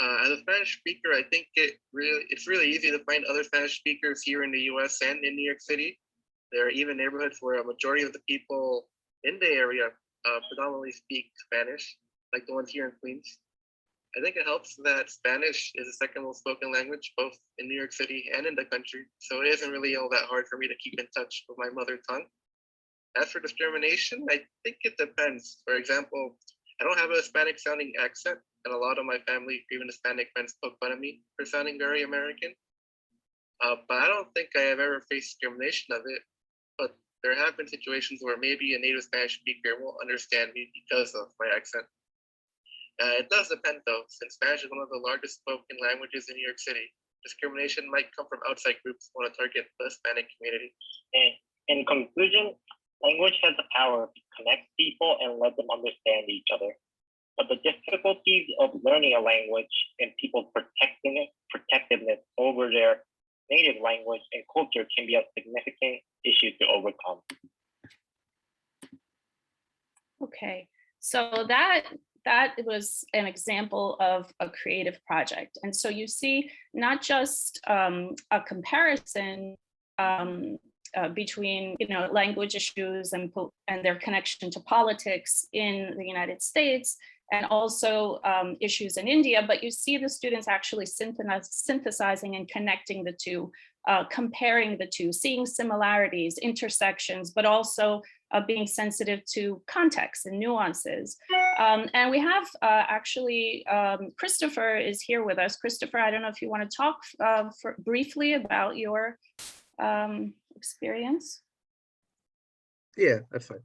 As a Spanish speaker, I think it's really easy to find other Spanish speakers here in the US and in New York City. There are even neighborhoods where a majority of the people in the area predominantly speak Spanish, like the ones here in Queens. I think it helps that Spanish is the second most spoken language, both in New York City and in the country. So it isn't really all that hard for me to keep in touch with my mother tongue. As for discrimination, I think it depends. For example, I don't have a Hispanic sounding accent, and a lot of my family, even Hispanic friends, poke fun at me for sounding very American. But I don't think I have ever faced discrimination of it. But there have been situations where maybe a native Spanish speaker won't understand me because of my accent. It does depend though, since Spanish is one of the largest spoken languages in New York City. Discrimination might come from outside groups who want to target the Hispanic community. And in conclusion, language has the power to connect people and let them understand each other. But the difficulties of learning a language and people's protectiveness over their native language and culture can be a significant issue to overcome. Okay, so that was an example of a creative project. And so you see not just a comparison between language issues and their connection to politics in the United States, and also issues in India, but you see the students actually synthesizing and connecting the two, comparing the two, seeing similarities, intersections, but also being sensitive to context and nuances. And we have actually, Christopher is here with us. Christopher, I don't know if you want to talk briefly about your experience. Yeah, that's fine.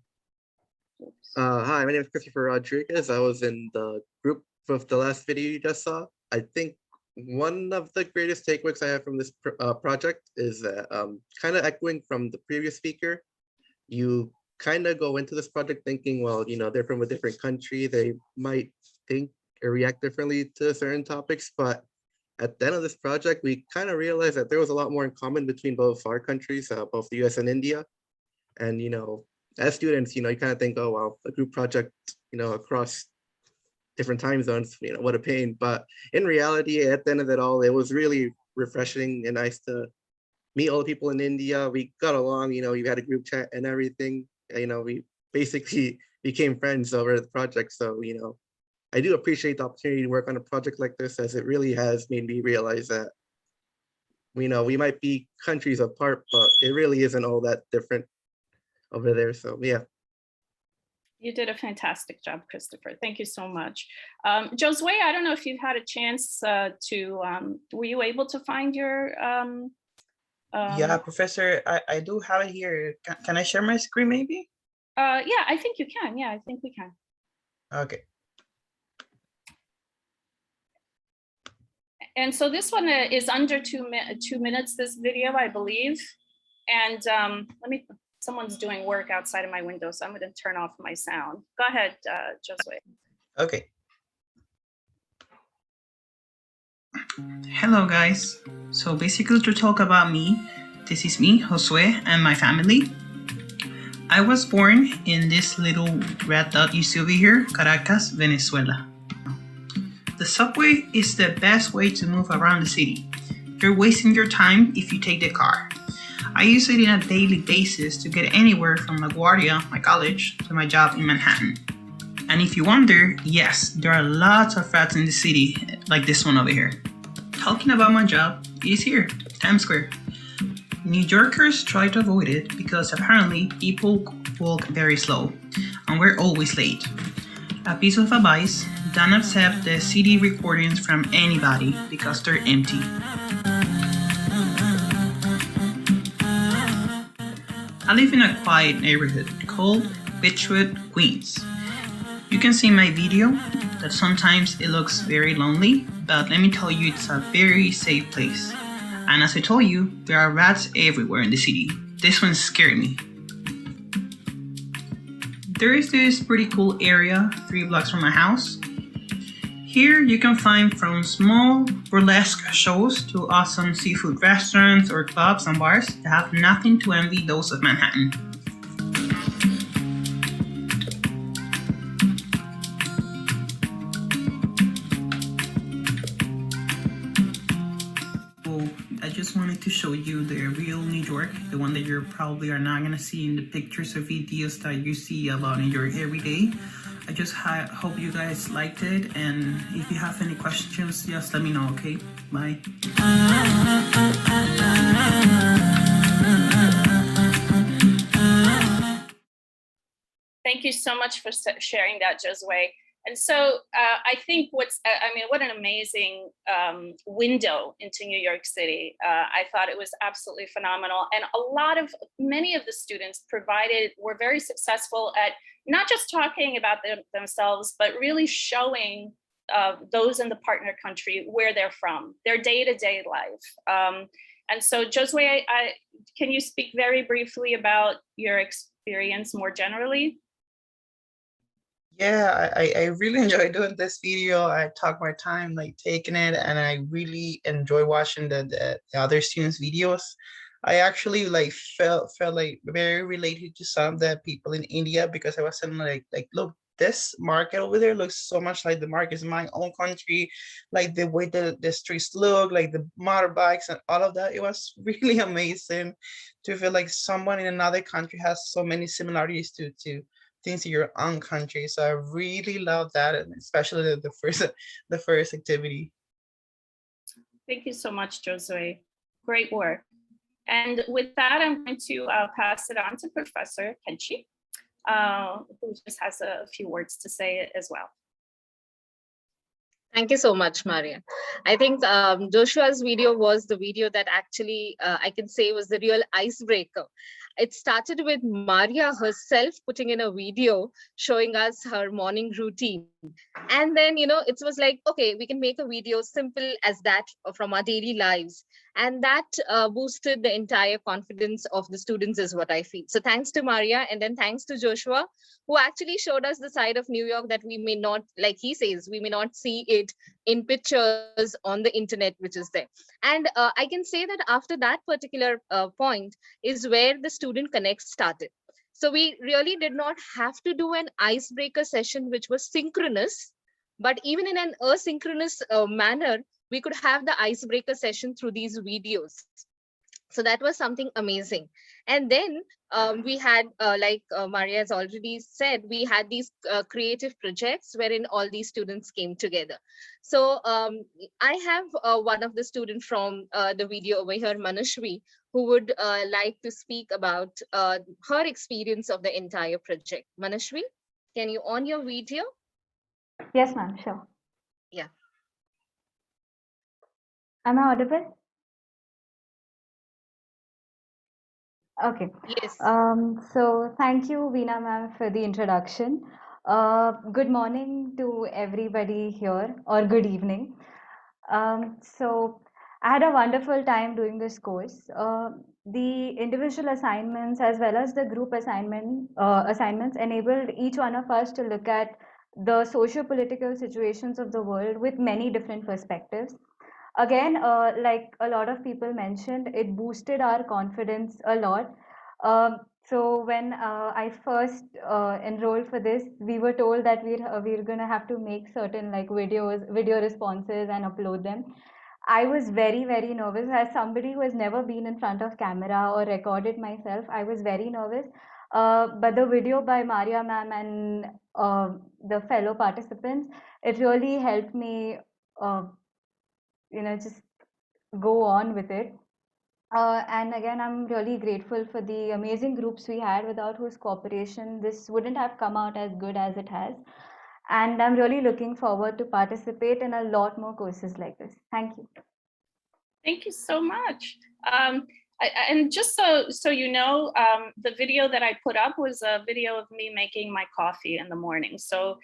Hi, my name is Christopher Rodriguez. I was in the group of the last video you just saw. I think one of the greatest takeaways I have from this project is that kind of echoing from the previous speaker, you kind of go into this project thinking, well, they're from a different country. They might think or react differently to certain topics, but at the end of this project, we kind of realized that there was a lot more in common between both our countries, both the US and India. And, as students, you kind of think, oh, wow, a group project, across different time zones, what a pain. But in reality, at the end of it all, it was really refreshing and nice to meet all the people in India. We got along, we had a group chat and everything. We basically became friends over the project. So, I do appreciate the opportunity to work on a project like this, as it really has made me realize that, we might be countries apart, but it really isn't all that different over there. So yeah. You did a fantastic job, Christopher. Thank you so much. Josue, I don't know if you've had a chance were you able to find your yeah, Professor, I do have it here. Can I share my screen maybe? Yeah, I think you can. Yeah, I think we can. Okay. And so this one is under 2 minutes, this video, I believe. And someone's doing work outside of my window, so I'm going to turn off my sound. Go ahead, Josue. Okay. Hello, guys. So basically, to talk about me, this is me, Josue, and my family. I was born in this little red dot you see over here, Caracas, Venezuela. The subway is the best way to move around the city. You're wasting your time if you take the car. I use it on a daily basis to get anywhere from LaGuardia, my college, to my job in Manhattan. And if you wonder, yes, there are lots of rats in the city, like this one over here. Talking about my job, it is here, Times Square. New Yorkers try to avoid it because apparently people walk very slow, and we're always late. A piece of advice, don't accept the CD recordings from anybody because they're empty. I live in a quiet neighborhood called Beechwood, Queens. You can see in my video that sometimes it looks very lonely, but let me tell you, it's a very safe place. And as I told you, there are rats everywhere in the city. This one scared me. There is this pretty cool area 3 blocks from my house. Here you can find from small burlesque shows to awesome seafood restaurants or clubs and bars that have nothing to envy those of Manhattan. I just wanted to show you the real New York, the one that you probably are not gonna see in the pictures or videos that you see about New York every day. I just hope you guys liked it, and if you have any questions, just let me know, okay? Bye. Thank you so much for sharing that, Josue. And so I think what an amazing window into New York City. I thought it was absolutely phenomenal. And many of the students were very successful at not just talking about themselves, but really showing those in the partner country where they're from, their day-to-day life. And so Josue, can you speak very briefly about your experience more generally? Yeah, I really enjoy doing this video. I took my time like taking it, and I really enjoy watching the other students' videos. I actually like felt like very related to some of the people in India, because I was saying like look, this market over there looks so much like the markets in my own country, like the way the streets look, like the motorbikes and all of that. It was really amazing to feel like someone in another country has so many similarities to things in your own country. So I really love that, and especially the first activity. Thank you so much, Josue. Great work. And with that, I'm going to pass it on to Professor Kenchi, who just has a few words to say as well. Thank you so much, Maria. I think Joshua's video was the video that actually I can say was the real icebreaker. It started with Maria herself putting in a video showing us her morning routine. And then, it was like, okay, we can make a video simple as that from our daily lives. And that boosted the entire confidence of the students is what I feel. So thanks to Maria, and then thanks to Joshua, who actually showed us the side of New York that we may not, like he says, we may not see it in pictures on the internet, which is there. And I can say that after that particular point is where the student connect started. So we really did not have to do an icebreaker session, which was synchronous, but even in an asynchronous manner, we could have the icebreaker session through these videos. So that was something amazing. And then we had, like Maria has already said, we had these creative projects wherein all these students came together. So I have one of the students from the video over here, Manashwi, who would like to speak about her experience of the entire project. Manashwi, can you on your video? Yes, ma'am, sure. Yeah. Am I audible? Okay. Yes. So thank you, Veena ma'am, for the introduction. Good morning to everybody here, or good evening. So I had a wonderful time doing this course. The individual assignments as well as the group assignments enabled each one of us to look at the socio-political situations of the world with many different perspectives. Again, like a lot of people mentioned, it boosted our confidence a lot. So when I first enrolled for this, we were told that we're gonna have to make certain like video responses and upload them. I was very, very nervous. As somebody who has never been in front of camera or recorded myself, I was very nervous. But the video by Maria ma'am and the fellow participants, it really helped me, just go on with it. And again, I'm really grateful for the amazing groups we had, without whose cooperation this wouldn't have come out as good as it has. And I'm really looking forward to participate in a lot more courses like this. Thank you. Thank you so much. And just so you know, the video that I put up was a video of me making my coffee in the morning. So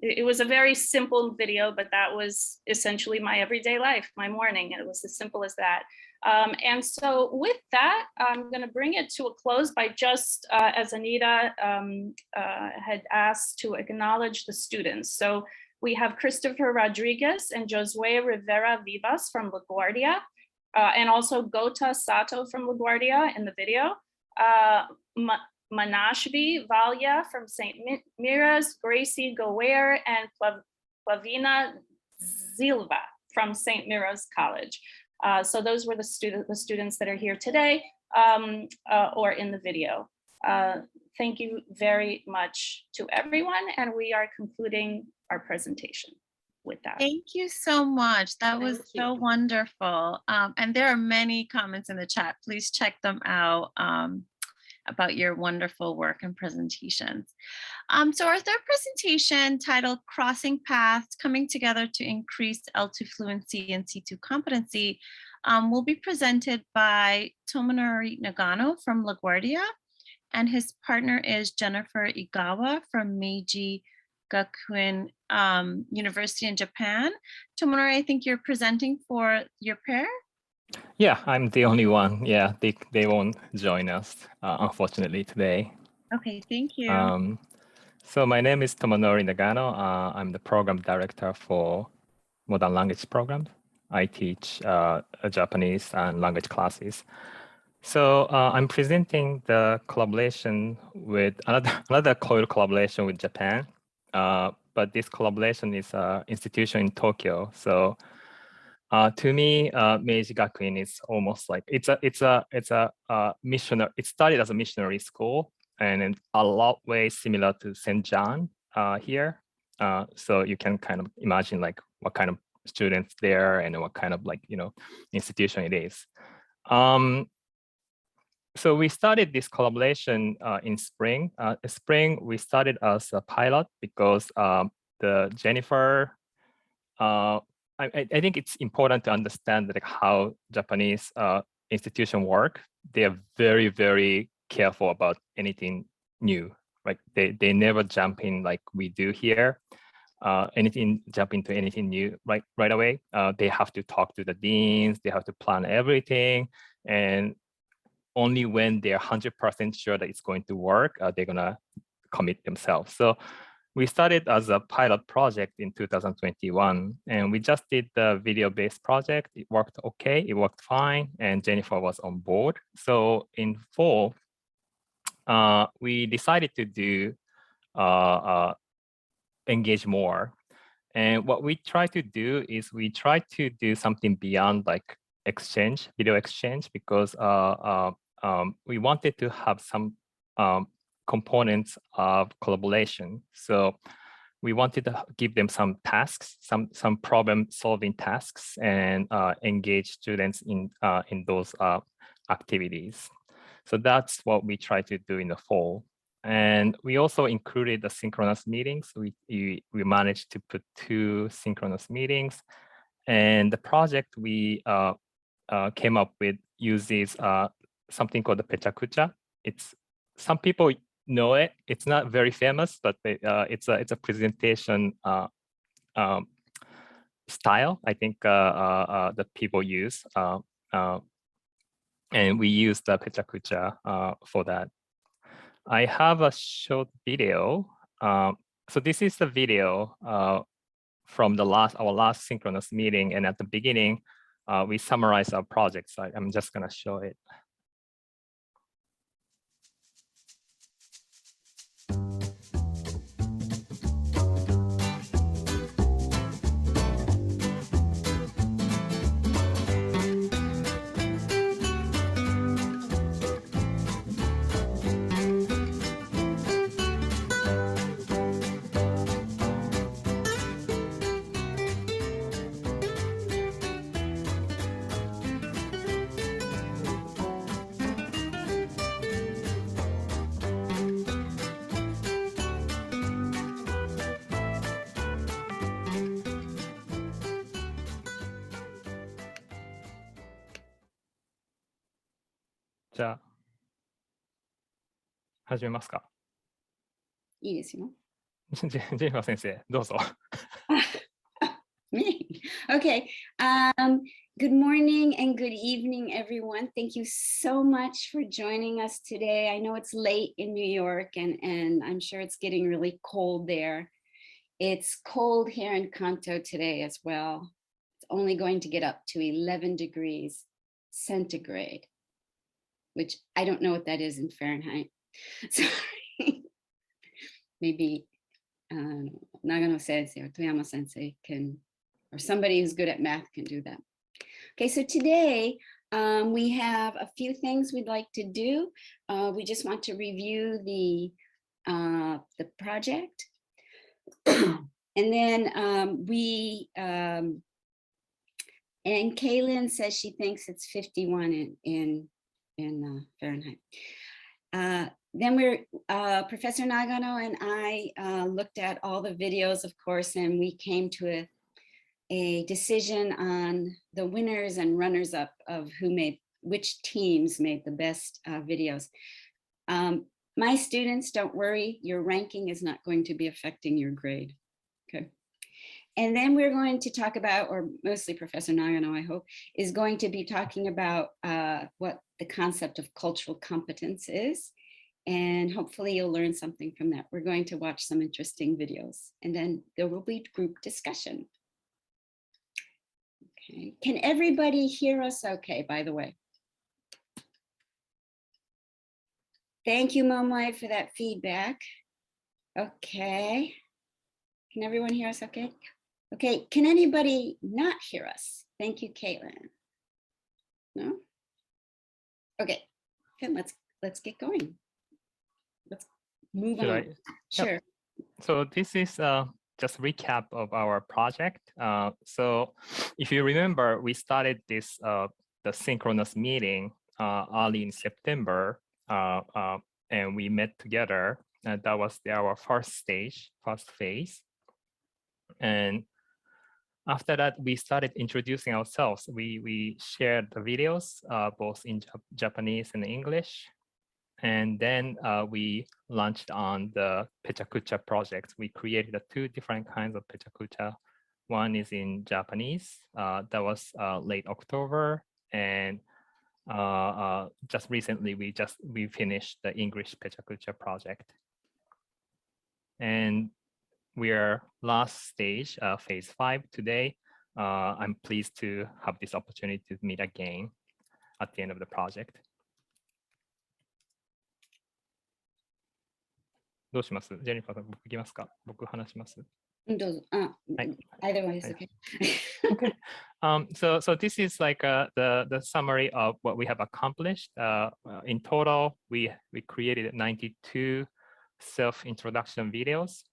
it was a very simple video, but that was essentially my everyday life, my morning. And it was as simple as that. And so with that, I'm going to bring it to a close by just, as Anita had asked, to acknowledge the students. So we have Christopher Rodriguez and Josue Rivera Vivas from LaGuardia, and also Gota Sato from LaGuardia in the video. Manashvi Valya from St. Mira's, Gracie Gower, and Flavina Zilva from St. Mira's College. So those were the students that are here today or in the video. Thank you very much to everyone, and we are concluding our presentation with that. Thank you so much. That was so wonderful. And there are many comments in the chat. Please check them out about your wonderful work and presentations. So our third presentation, titled Crossing Paths, Coming Together to Increase L2 Fluency and C2 Competency, will be presented by Tomonori Nagano from LaGuardia, and his partner is Jennifer Igawa from Meiji Gakuin University in Japan. Tomonori, I think you're presenting for your pair? Yeah, I'm the only one. Yeah, they won't join us, unfortunately, today. Okay, thank you. So my name is Tomonori Nagano. I'm the program director for modern language programs. I teach Japanese and language classes. So I'm presenting the collaboration with another COIL collaboration with Japan. But this collaboration is an institution in Tokyo. So to me, Meiji Gakuin is almost like it's a missionary. It started as a missionary school, and in a lot ways similar to St. John here. So you can kind of imagine like what kind of students there and what kind of institution it is. So we started this collaboration in spring. Spring we started as a pilot because the Jennifer. I think it's important to understand like how Japanese institutions work. They are very, very careful about anything new. Like they never jump in like we do here. Jump into anything new right away. They have to talk to the deans. They have to plan everything, and only when they're 100% sure that it's going to work, they're gonna commit themselves. So we started as a pilot project in 2021, and we just did the video-based project. It worked okay, it worked fine, and Jennifer was on board. So in fall, we decided to do engage more. And what we try to do is we try to do something beyond like video exchange, because we wanted to have some components of collaboration. So we wanted to give them some tasks, some problem solving tasks, and engage students in those activities. So that's what we try to do in the fall. And we also included the synchronous meetings. We managed to put 2 synchronous meetings, and the project we came up with uses something called the pechakucha. It's some people know it. It's not very famous, but it's a presentation style. I think that people use, and we use the pechakucha for that. I have a short video. So this is the video from our last synchronous meeting, and at the beginning, we summarize our project. So I'm just gonna show it. じゃあ、始めますか。いいですよ。ジェニファー先生、どうぞ。Me. Okay. Good morning and good evening, everyone. Thank you so much for joining us today. I know it's late in New York and I'm sure it's getting really cold there. It's cold here in Kanto today as well. It's only going to get up to 11 degrees centigrade, which I don't know what that is in Fahrenheit. Sorry. Maybe Nagano sensei or Toyama sensei can, or somebody who's good at math can do that. Okay, so today we have a few things we'd like to do. We just want to review the project. And then and Kaylin says she thinks it's 51 in Fahrenheit. Then Professor Nagano and I looked at all the videos, of course, and we came to a decision on the winners and runners up of which teams made the best videos. My students, don't worry, your ranking is not going to be affecting your grade, okay? And then we're going to talk about, or mostly Professor Nagano, I hope, is going to be talking about what the concept of cultural competence is. And hopefully you'll learn something from that. We're going to watch some interesting videos and then there will be group discussion. Okay, can everybody hear us okay, by the way? Thank you, Momoy, for that feedback. Okay, can everyone hear us okay? Okay, can anybody not hear us? Thank you, Caitlin. No? Okay, then let's get going. Let's move on. Sure. Yep. So this is just recap of our project. So if you remember, we started this the synchronous meeting early in September, and we met together. And that was our first phase. And after that, we started introducing ourselves. We shared the videos both in Japanese and English. And then we launched on the Pechakucha project. We created two different kinds of Pechakucha. One is in Japanese. That was late October. And just recently, we finished the English Pechakucha project. And we are last stage, phase 5 today. I'm pleased to have this opportunity to meet again at the end of the project. どうします？ジェニファーさん、僕行きますか？僕話します？どうぞ。Either way is okay. Okay. So this is like the summary of what we have accomplished. In total, we created 92 self-introduction videos,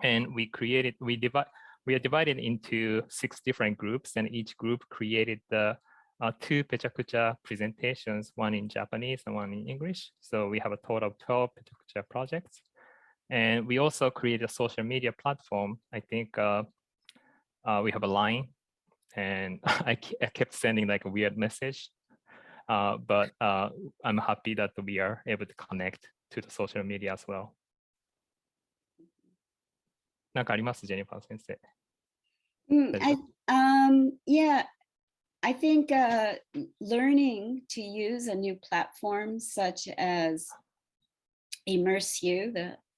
and we are divided into 6 different groups, and each group created the 2 Pechakucha presentations, one in Japanese and one in English. So we have a total of 12 Pechakucha projects. And we also created a social media platform. I think we have a line, and I kept sending like a weird message. But I'm happy that we are able to connect to the social media as well. なんかあります？ジェニファー先生。Yeah. I think learning to use a new platform such as ImmerseU,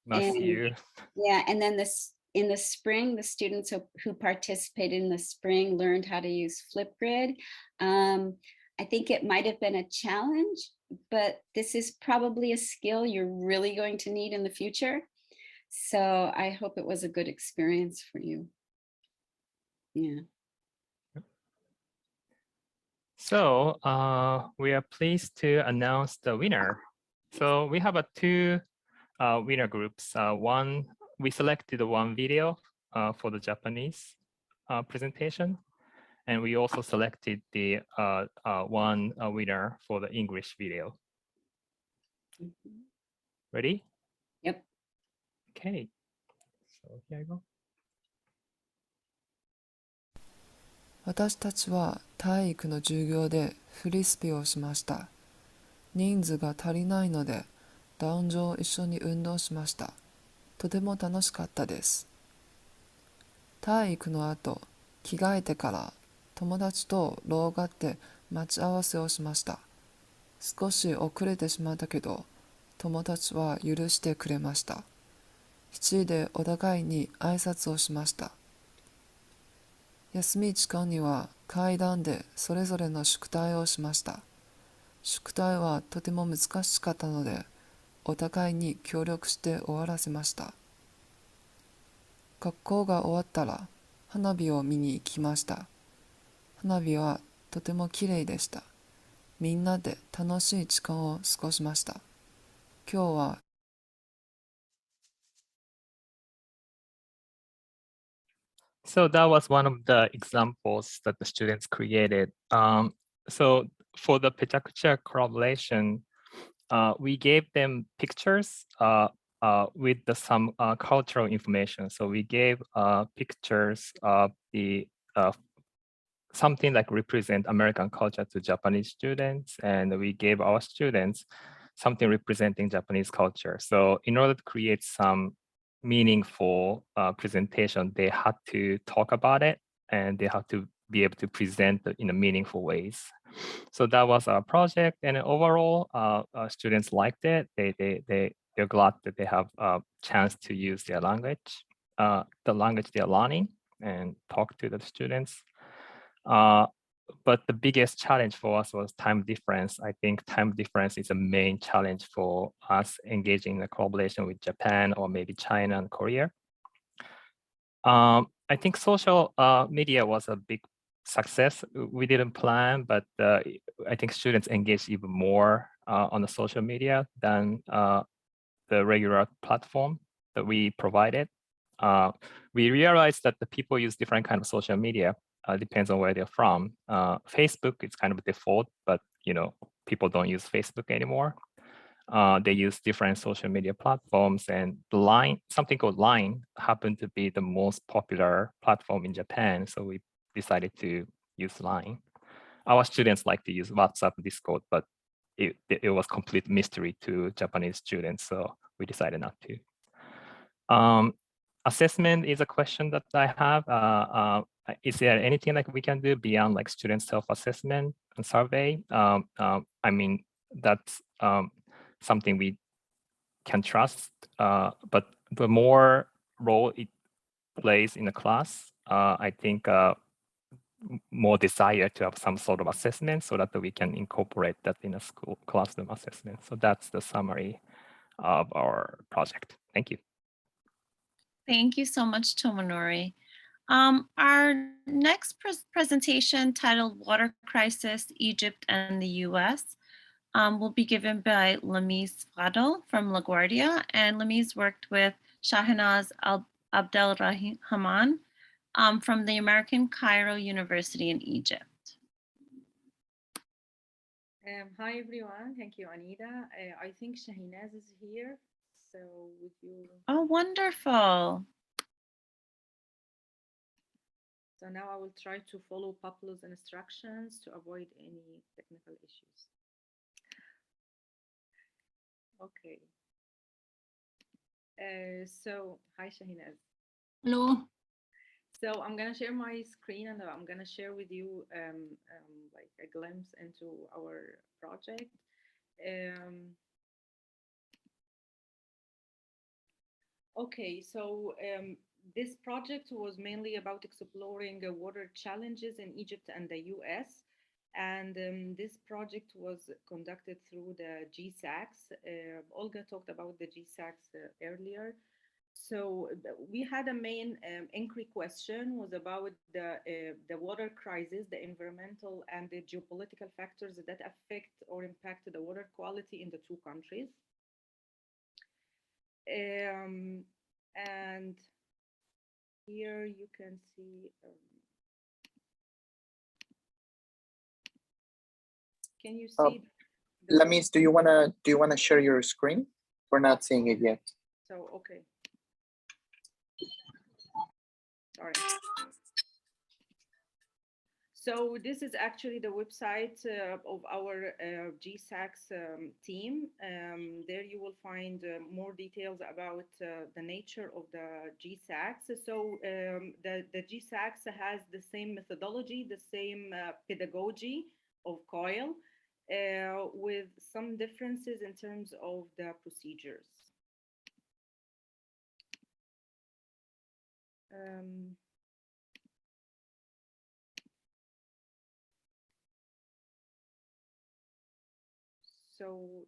yeah, and then in the spring, the students who participated in the spring learned how to use Flipgrid. I think it might have been a challenge, but this is probably a skill you're really going to need in the future. So I hope it was a good experience for you. Yeah. So we are pleased to announce the winner. So we have 2 winner groups. One, we selected one video for the Japanese presentation, and we also selected the one winner for the English video. Ready? Yep. Okay. So here I go. 私たちは体育の授業でフリスビーをしました。人数が足りないので、ダウン上一緒に運動しました。とても楽しかったです。体育の後、着替えてから友達と廊下で待ち合わせをしました。少し遅れてしまったけど、友達は許してくれました。7時でお互いに挨拶をしました。休み時間には階段でそれぞれの宿題をしました。宿題はとても難しかったので、お互いに協力して終わらせました。学校が終わったら花火を見に行きました。花火はとてもきれいでした。みんなで楽しい時間を過ごしました。今日はSo that was one of the examples that the students created. So for the picture collaboration, we gave them pictures with some cultural information. So we gave pictures of the something like represent American culture to Japanese students, and we gave our students something representing Japanese culture. So in order to create some meaningful presentation, they had to talk about it and they have to be able to present it in a meaningful ways. So that was our project, and overall, students liked it. They're glad that they have a chance to use their language, the language they're learning, and talk to the students. But the biggest challenge for us was time difference. I think time difference is a main challenge for us engaging in a collaboration with Japan or maybe China and Korea. I think social media was a big success. We didn't plan, but I think students engaged even more on the social media than the regular platform that we provided. We realized that the people use different kind of social media. Depends on where they're from. Facebook is kind of default, but people don't use Facebook anymore. They use different social media platforms, and Line, something called Line, happened to be the most popular platform in Japan. So we decided to use Line. Our students like to use WhatsApp, Discord, but it was complete mystery to Japanese students, so we decided not to. Assessment is a question that I have. Is there anything like we can do beyond like student self-assessment and survey? I mean, that's something we can trust, but the more role it plays in the class, I think more desire to have some sort of assessment so that we can incorporate that in a school classroom assessment. So that's the summary of our project. Thank you. Thank you so much, Tomonori. Our next presentation, titled Water Crisis, Egypt and the US, will be given by Lamise Fadel from LaGuardia, and Lamise worked with Shahnaz Abdelrahman from the American Cairo University in Egypt. Hi everyone, thank you Anita. I think Shahnaz is here, so would you? Oh, wonderful. So now I will try to follow Pablo's instructions to avoid any technical issues. Okay. So, hi Shahnaz. Hello. So I'm gonna share my screen and I'm gonna share with you like a glimpse into our project. Okay, so this project was mainly about exploring water challenges in Egypt and the US. And this project was conducted through the GSACs. Olga talked about the GSACs earlier. So we had a main inquiry question was about the water crisis, the environmental and the geopolitical factors that affect or impact the water quality in the two countries. And here you can see, can you see? Lamise, do you wanna share your screen? We're not seeing it yet. So okay. Sorry. So this is actually the website of our GSACS team. There you will find more details about the nature of the GSACS. So the GSACS has the same methodology, the same pedagogy of COIL, with some differences in terms of the procedures. So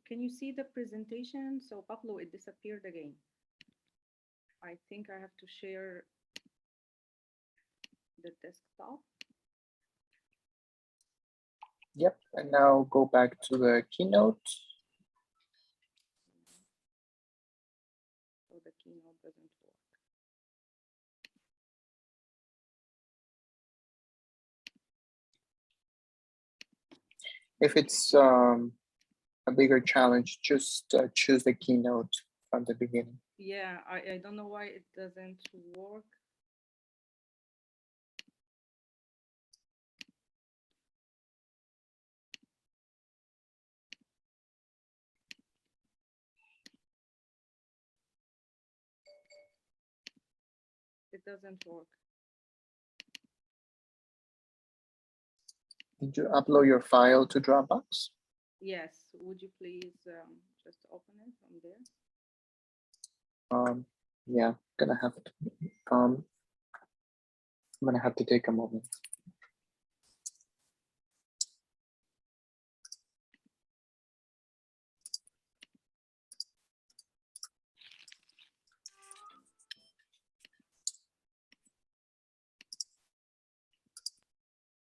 can you see the presentation? So Pablo, it disappeared again. I think I have to share the desktop. Yep, and now go back to the keynote. So the keynote doesn't work. If it's a bigger challenge, just choose the keynote from the beginning. Yeah, I don't know why it doesn't work. It doesn't work. Did you upload your file to Dropbox? Yes, would you please just open it from there? Yeah, gonna have to. I'm gonna have to take a moment.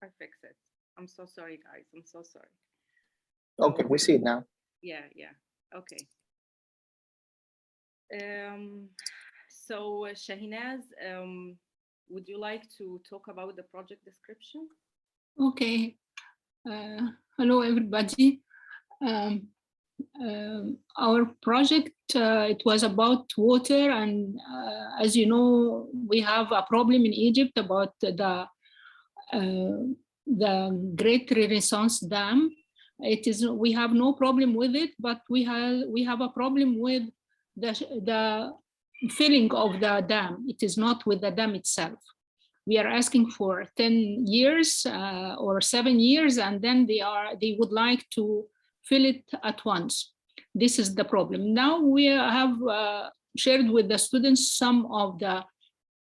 I fix it. I'm so sorry, guys. I'm so sorry. Okay, we see it now. Yeah, yeah. Okay. So Shahinaz, would you like to talk about the project description? Okay. Hello, everybody. Our project, it was about water, and as you know, we have a problem in Egypt about the Great Renaissance Dam. We have no problem with it, but we have a problem with the filling of the dam. It is not with the dam itself. We are asking for 10 years or 7 years, and then they would like to fill it at once. This is the problem. Now we have shared with the students some of the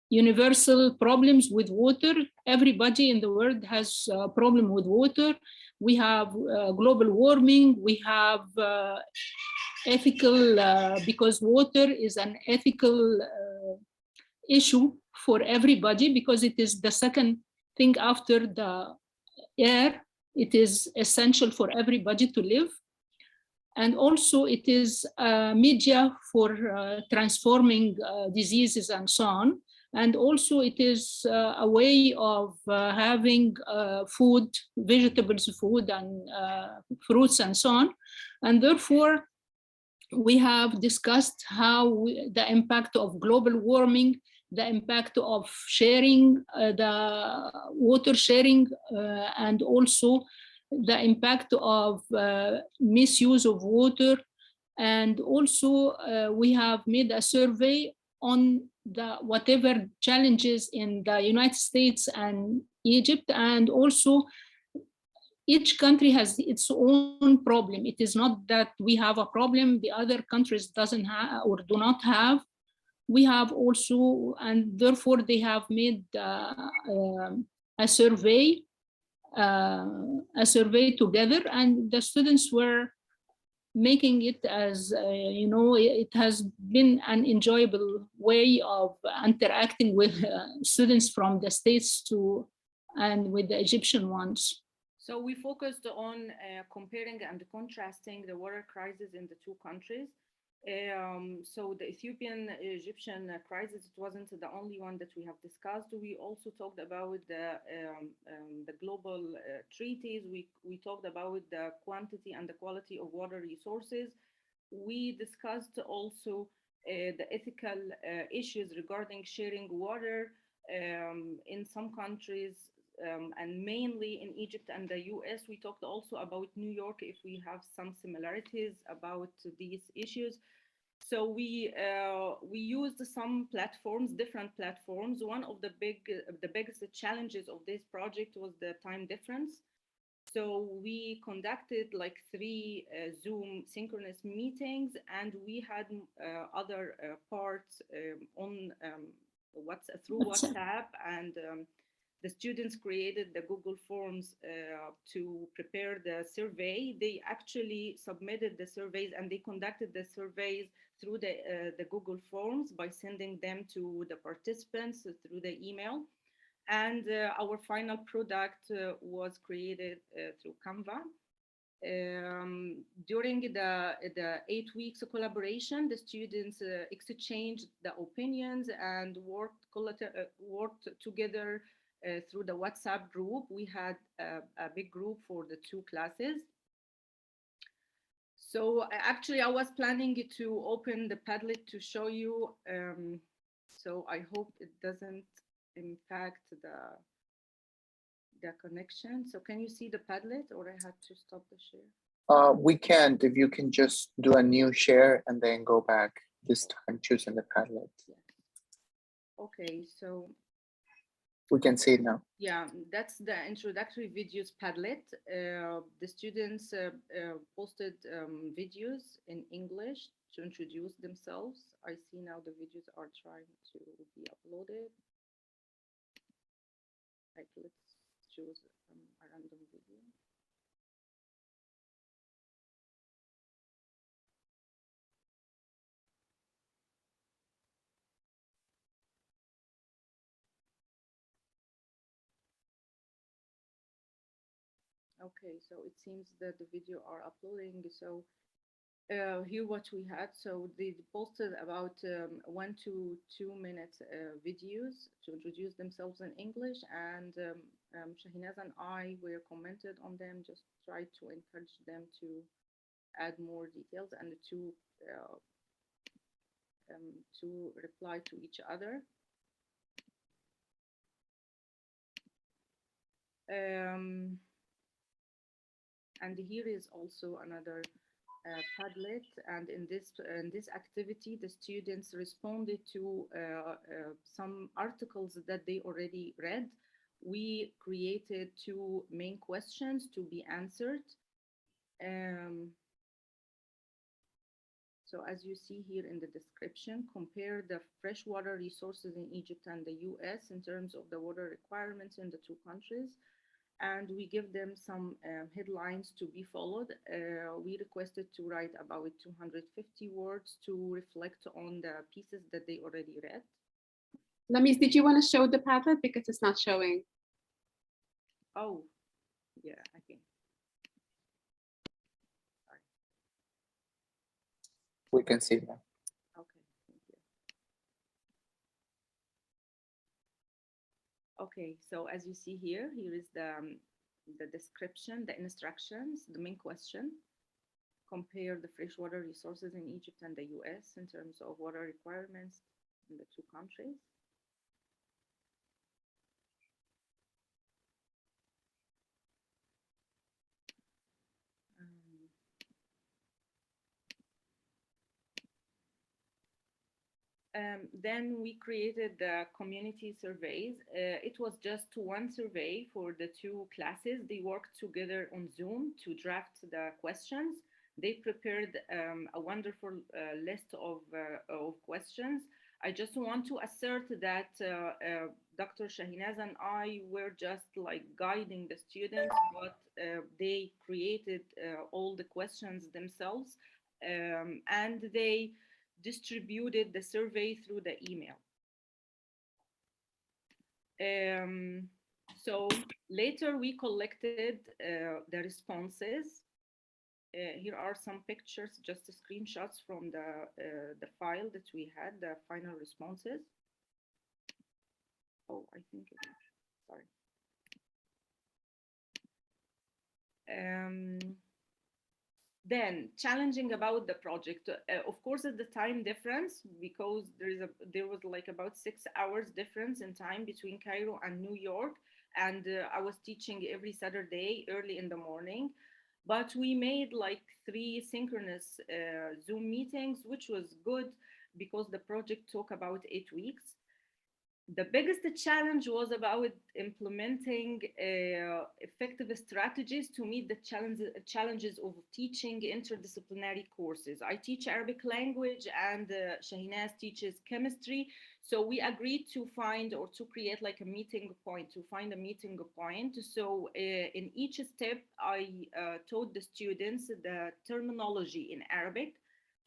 universal problems with water. Everybody in the world has a problem with water. We have global warming. We have ethical, because water is an ethical issue for everybody, because it is the second thing after the air. It is essential for everybody to live. And also it is a media for transforming diseases and so on. And also it is a way of having food, vegetables, food, and fruits and so on. And therefore, we have discussed how the impact of global warming, the impact of sharing, the water sharing, and also the impact of misuse of water. And also we have made a survey on the whatever challenges in the United States and Egypt, and also each country has its own problem. It is not that we have a problem the other countries doesn't have or do not have. We have also, and therefore they have made a survey together, and the students were making it as you know, it has been an enjoyable way of interacting with students from the States and with the Egyptian ones. So we focused on comparing and contrasting the water crisis in the two countries. So the Ethiopian-Egyptian crisis, it wasn't the only one that we have discussed. We also talked about the global treaties. We talked about the quantity and the quality of water resources. We discussed also the ethical issues regarding sharing water. In some countries, and mainly in Egypt and the US. We talked also about New York, if we have some similarities about these issues. So we used some platforms, different platforms. One of the biggest challenges of this project was the time difference. So we conducted like 3 Zoom synchronous meetings, and we had other parts on through WhatsApp, and the students created the Google Forms to prepare the survey. They actually submitted the surveys, and they conducted the surveys through the Google Forms by sending them to the participants through the email. And our final product was created through Canva. During the 8 weeks of collaboration, the students exchanged the opinions and worked together through the WhatsApp group. We had a big group for the 2 classes. So actually, I was planning to open the Padlet to show you. So I hope it doesn't impact the connection. So can you see the Padlet, or I had to stop the share? We can't. If you can just do a new share and then go back this time, choosing the Padlet. Yeah. Okay, so we can see it now. Yeah, that's the introductory videos Padlet. The students posted videos in English to introduce themselves. I see now the videos are trying to be uploaded. Like, let's choose a random video. Okay, so it seems that the video are uploading. So here what we had. So they posted about 1 to 2 minute videos to introduce themselves in English, and Shahinaz and I were commented on them, just tried to encourage them to add more details and to reply to each other. And here is also another Padlet, and in this activity, the students responded to some articles that they already read. We created 2 main questions to be answered. So as you see here in the description, compare the freshwater resources in Egypt and the US in terms of the water requirements in the 2 countries. And we give them some headlines to be followed. We requested to write about 250 words to reflect on the pieces that they already read. Lamis, did you want to show the Padlet? Because it's not showing. Oh, yeah, I can. Sorry. We can see that. Okay, thank you. Okay, so as you see here, here is the description, the instructions, the main question. Compare the freshwater resources in Egypt and the US in terms of water requirements in the 2 countries. Then we created the community surveys. It was just 1 survey for the 2 classes. They worked together on Zoom to draft the questions. They prepared a wonderful list of questions. I just want to assert that Dr. Shahinaz and I were just like guiding the students, but they created all the questions themselves, and they distributed the survey through the email. So later we collected the responses. Here are some pictures, just screenshots from the file that we had, the final responses. Oh, I think, sorry. Then challenging about the project, of course, at the time difference, because there was like about 6 hours difference in time between Cairo and New York, and I was teaching every Saturday early in the morning. But we made like 3 synchronous Zoom meetings, which was good because the project took about 8 weeks. The biggest challenge was about implementing effective strategies to meet the challenges of teaching interdisciplinary courses. I teach Arabic language and Shahinaz teaches chemistry. So we agreed to find or to create like a meeting point, So in each step, I taught the students the terminology in Arabic.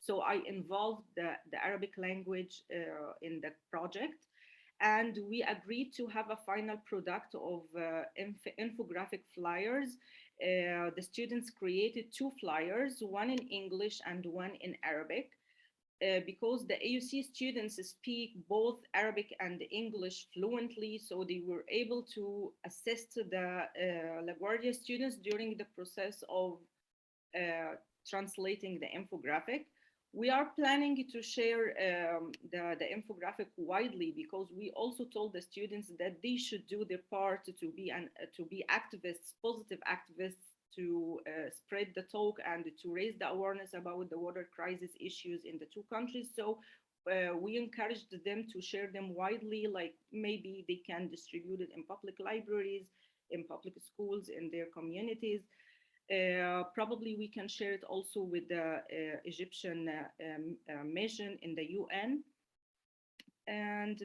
So I involved the Arabic language in the project. And we agreed to have a final product of infographic flyers. The students created 2 flyers, one in English and one in Arabic. Because the AUC students speak both Arabic and English fluently, so they were able to assist the LaGuardia students during the process of translating the infographic. We are planning to share the infographic widely because we also told the students that they should do their part to be activists, positive activists, to spread the talk and to raise the awareness about the water crisis issues in the 2 countries. So we encouraged them to share them widely, like maybe they can distribute it in public libraries, in public schools, in their communities. Probably we can share it also with the Egyptian mission in the UN. And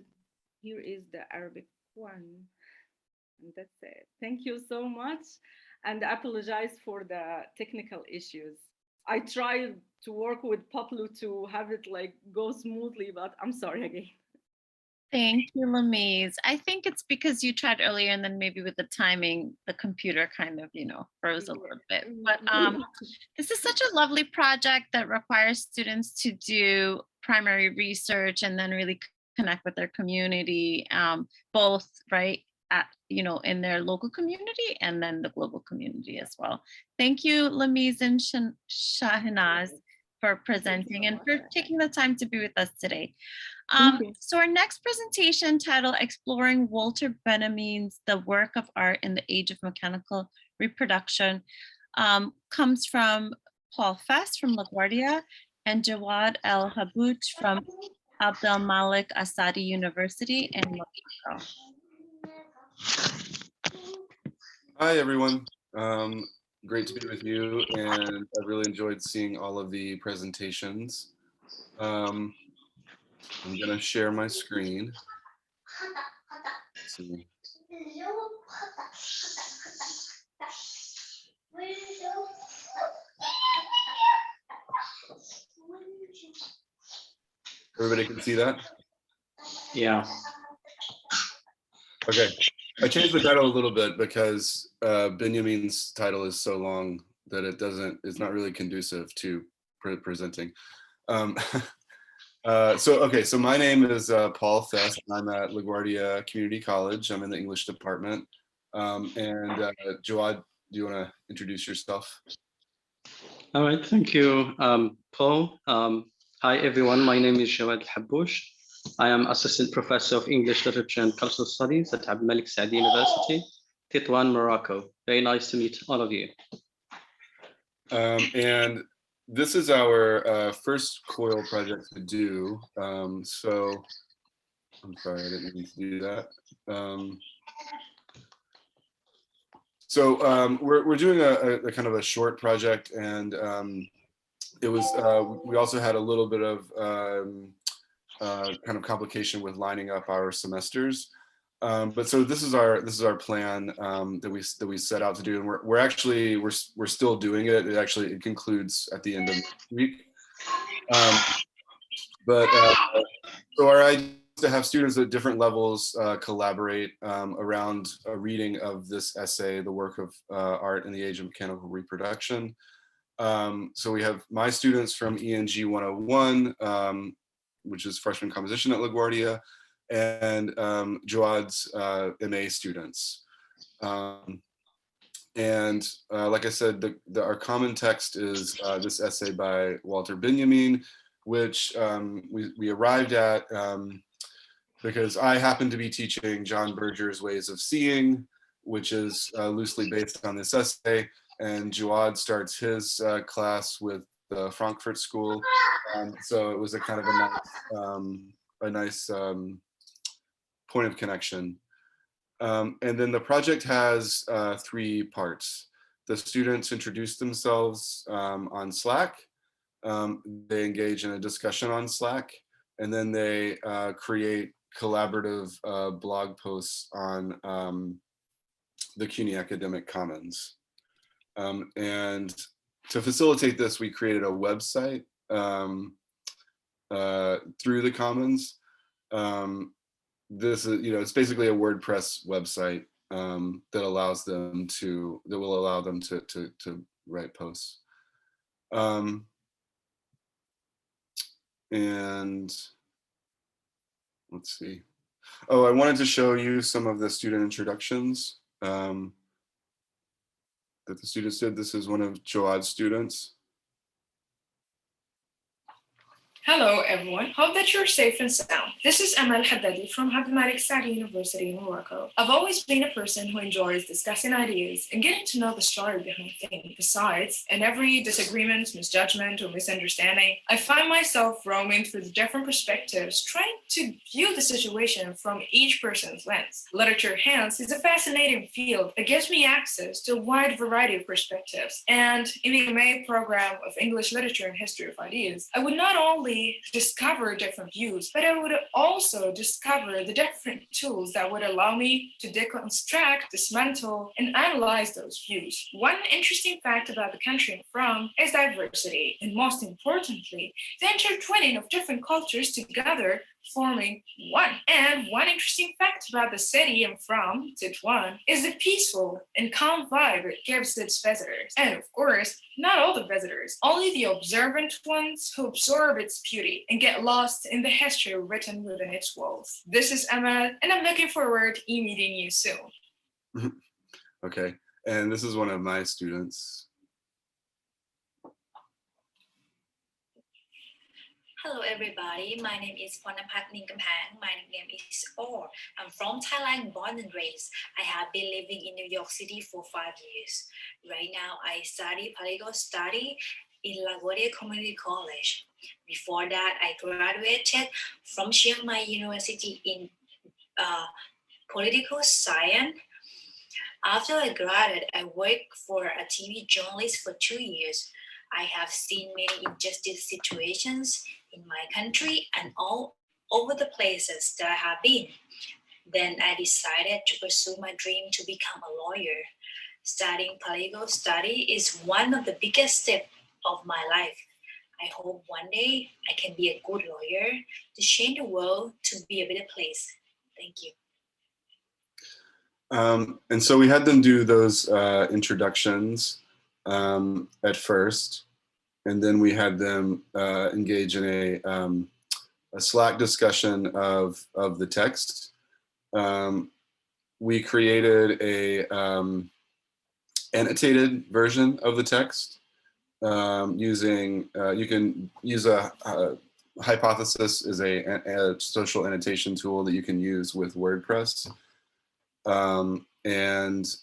here is the Arabic one. And that's it. Thank you so much. And I apologize for the technical issues. I tried to work with Pablo to have it like go smoothly, but I'm sorry again. Thank you, Lamise. I think it's because you tried earlier and then maybe with the timing, the computer kind of, froze a little bit. But this is such a lovely project that requires students to do primary research and then really connect with their community, both, right, in their local community and then the global community as well. Thank you, Lamise and Shahinaz, for presenting and for taking the time to be with us today. So our next presentation, titled Exploring Walter Benjamin's The Work of Art in the Age of Mechanical Reproduction, comes from Paul Fest from LaGuardia and Jawad El-Habouch from Abdel Malik Asadi University in Mexico. Hi, everyone. Great to be with you, and I really enjoyed seeing all of the presentations. I'm going to share my screen. Let's see. Everybody can see that? Yeah. Okay. I changed the title a little bit because Benjamin's title is so long that it's not really conducive to presenting. So my name is Paul Fest. I'm at LaGuardia Community College. I'm in the English department. Jawad, do you want to introduce yourself? All right, thank you, Paul. Hi, everyone. My name is Jawad El-Habouch. I am Assistant Professor of English Literature and Cultural Studies at Abdel Malik Saadi University, Tétouan, Morocco. Very nice to meet all of you. And this is our first COIL project to do. So I'm sorry, I didn't mean to do that. We're doing a kind of a short project, and it was we also had a little bit of kind of complication with lining up our semesters. But so this is our plan that we set out to do, and we're still doing it. It concludes at the end of the week. So our idea is to have students at different levels collaborate around a reading of this essay, The Work of Art in the Age of Mechanical Reproduction. So we have my students from ENG 101, which is freshman composition at LaGuardia, and Jawad's MA students. Like I said, our common text is this essay by Walter Benjamin, which we arrived at because I happened to be teaching John Berger's Ways of Seeing, which is loosely based on this essay. And Jawad starts his class with the Frankfurt School. So it was a kind of a nice point of connection. And then the project has 3 parts. The students introduce themselves on Slack. They engage in a discussion on Slack, and then they create collaborative blog posts on the CUNY Academic Commons. And to facilitate this, we created a website through the Commons. This is, it's basically a WordPress website that allows them to, that will allow them to write posts. And let's see. Oh, I wanted to show you some of the student introductions that the students did. This is one of Joad's students. Hello, everyone. Hope that you're safe and sound. This is Amal Haddadi from Abdulmalik Saadi University in Morocco. I've always been a person who enjoys discussing ideas and getting to know the story behind things. Besides, in every disagreement, misjudgment, or misunderstanding, I find myself roaming through the different perspectives, trying to view the situation from each person's lens. Literature, hence, is a fascinating field that gives me access to a wide variety of perspectives. And in the MA program of English Literature and History of Ideas, I would not only discover different views, but I would also discover the different tools that would allow me to deconstruct, dismantle, and analyze those views. One interesting fact about the country I'm from is diversity, and most importantly, the intertwining of different cultures together forming one. And one interesting fact about the city I'm from, Tetuan, is the peaceful and calm vibe it gives its visitors. And of course, not all the visitors, only the observant ones who absorb its beauty and get lost in the history written within its walls. This is Emma, and I'm looking forward to meeting you soon. Okay, and this is one of my students. Hello everybody, my name is Ponapat Ninkampang. My nickname is Or. I'm from Thailand, born and raised. I have been living in New York City for 5 years. Right now, I study political study in LaGuardia Community College. Before that, I graduated from Chiang Mai University in political science. After I graduated, I worked for a TV journalist for 2 years. I have seen many injustice situations in my country and all over the places that I have been. Then I decided to pursue my dream to become a lawyer. Studying political study is one of the biggest steps of my life. I hope one day I can be a good lawyer to change the world to be a better place. Thank you. And so we had them do those introductions at first, and then we had them engage in a Slack discussion of the text. We created a annotated version of the text using, you can use a Hypothesis is a social annotation tool that you can use with WordPress. And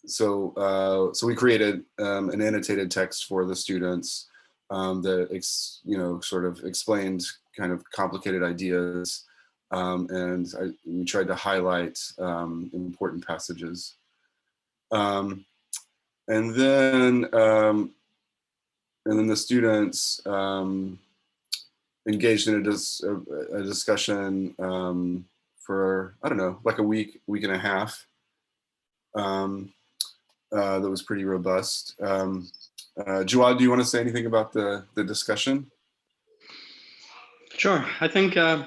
so we created an annotated text for the students that sort of explained kind of complicated ideas, and we tried to highlight important passages. And then the students engaged in a discussion for, I don't know, like a week and a half. That was pretty robust. Jawad, do you want to say anything about the discussion? Sure. I think I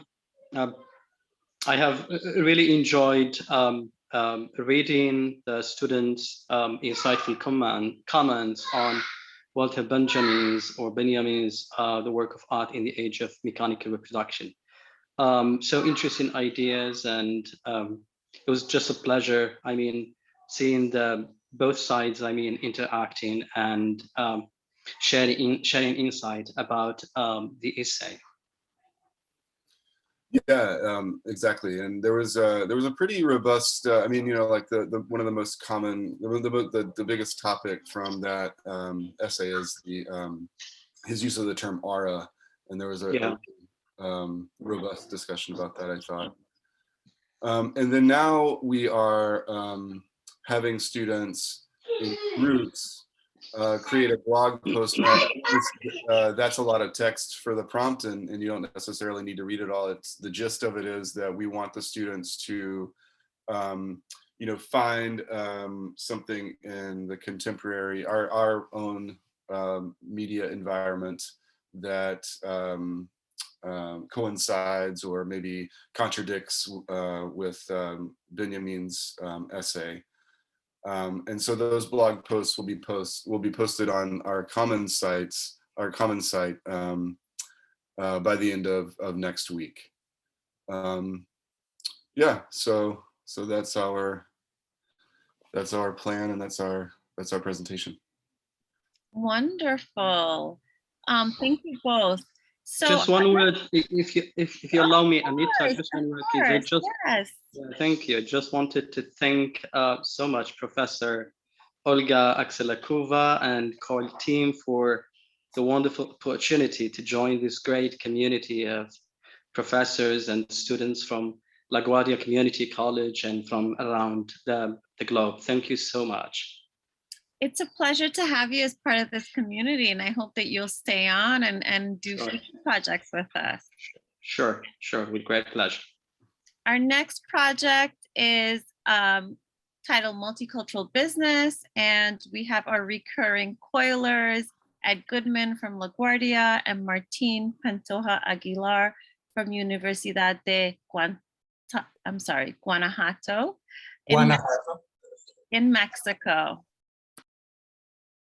have really enjoyed reading the students' insightful comments on Walter Benjamin's The Work of Art in the Age of Mechanical Reproduction. So interesting ideas, and it was just a pleasure. I mean, seeing both sides, interacting and sharing insight about the essay. Yeah, exactly. And there was a pretty robust. I mean, like the one of the most common, the biggest topic from that essay is his use of the term aura, and there was a robust discussion about that, I thought. And then now we are having students in groups create a blog post. That's a lot of text for the prompt, and you don't necessarily need to read it all. It's the gist of it is that we want the students to find something in the contemporary, our own media environment that coincides or maybe contradicts with Benjamin's essay. And so those blog posts will be posted on our common site by the end of next week. Yeah, so that's our plan, and that's our presentation. Wonderful. Thank you both. So just one word, if you allow me, Anita, just one word, please. Yes. Thank you. I just wanted to thank so much Professor Olga Akselakova and COIL team for the wonderful opportunity to join this great community of professors and students from LaGuardia Community College and from around the globe. Thank you so much. It's a pleasure to have you as part of this community, and I hope that you'll stay on and do future projects with us. Sure, with great pleasure. Our next project is titled Multicultural Business, and we have our recurring COILers, Ed Goodman from LaGuardia and Martin Pantoja Aguilar from Universidad de Guanajuato in Mexico.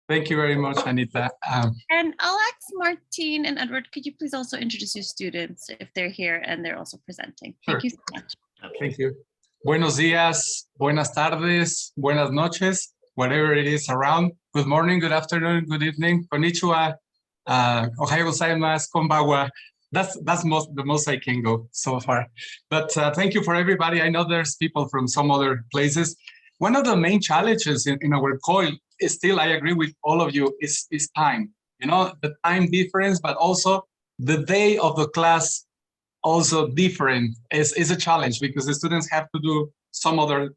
Thank you very much, Anita. And I'll ask Martin and Edward, could you please also introduce your students if they're here and they're also presenting? Thank you so much. Thank you. Buenos días, buenas tardes, buenas noches, whatever it is around. Good morning, good afternoon, good evening. Konnichiwa, Ohio gozaimasu, konbanwa. That's the most I can go so far. But thank you for everybody. I know there's people from some other places. One of the main challenges in our COIL is still, I agree with all of you, is time. The time difference, but also the day of the class also different is a challenge because the students have to do some other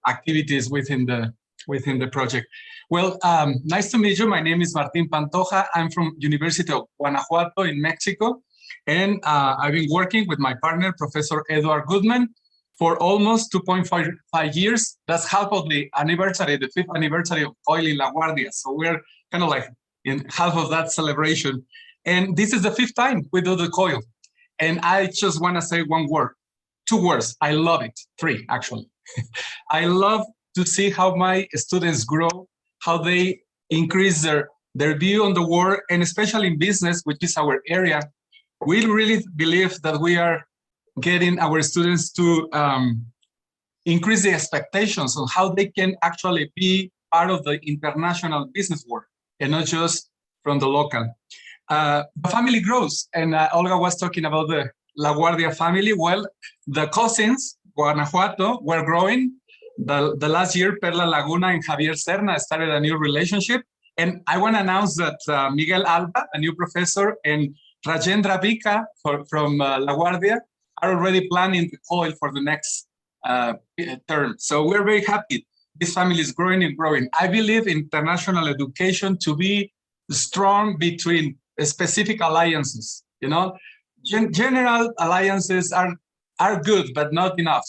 activities within the project. Well, nice to meet you. My name is Martin Pantoja. I'm from University of Guanajuato in Mexico. And I've been working with my partner, Professor Edward Goodman, for almost 2.5 years. That's half of the anniversary, the 5th anniversary of COIL in LaGuardia. So we're kind of like in half of that celebration. And this is the 5th time we do the COIL. And I just want to say one word, 2 words. I love it. 3, actually. I love to see how my students grow, how they increase their view on the world, and especially in business, which is our area. We really believe that we are getting our students to increase the expectations on how they can actually be part of the international business world and not just from the local. The family grows, and Olga was talking about the LaGuardia family. Well, the cousins, Guanajuato, were growing. The last year, Perla, Laguna, and Javier Serna started a new relationship. And I want to announce that Miguel Alba, a new professor, and Rajendra Vika from LaGuardia are already planning the COIL for the next term. So we're very happy. This family is growing and growing. I believe international education to be strong between specific alliances. General alliances are good, but not enough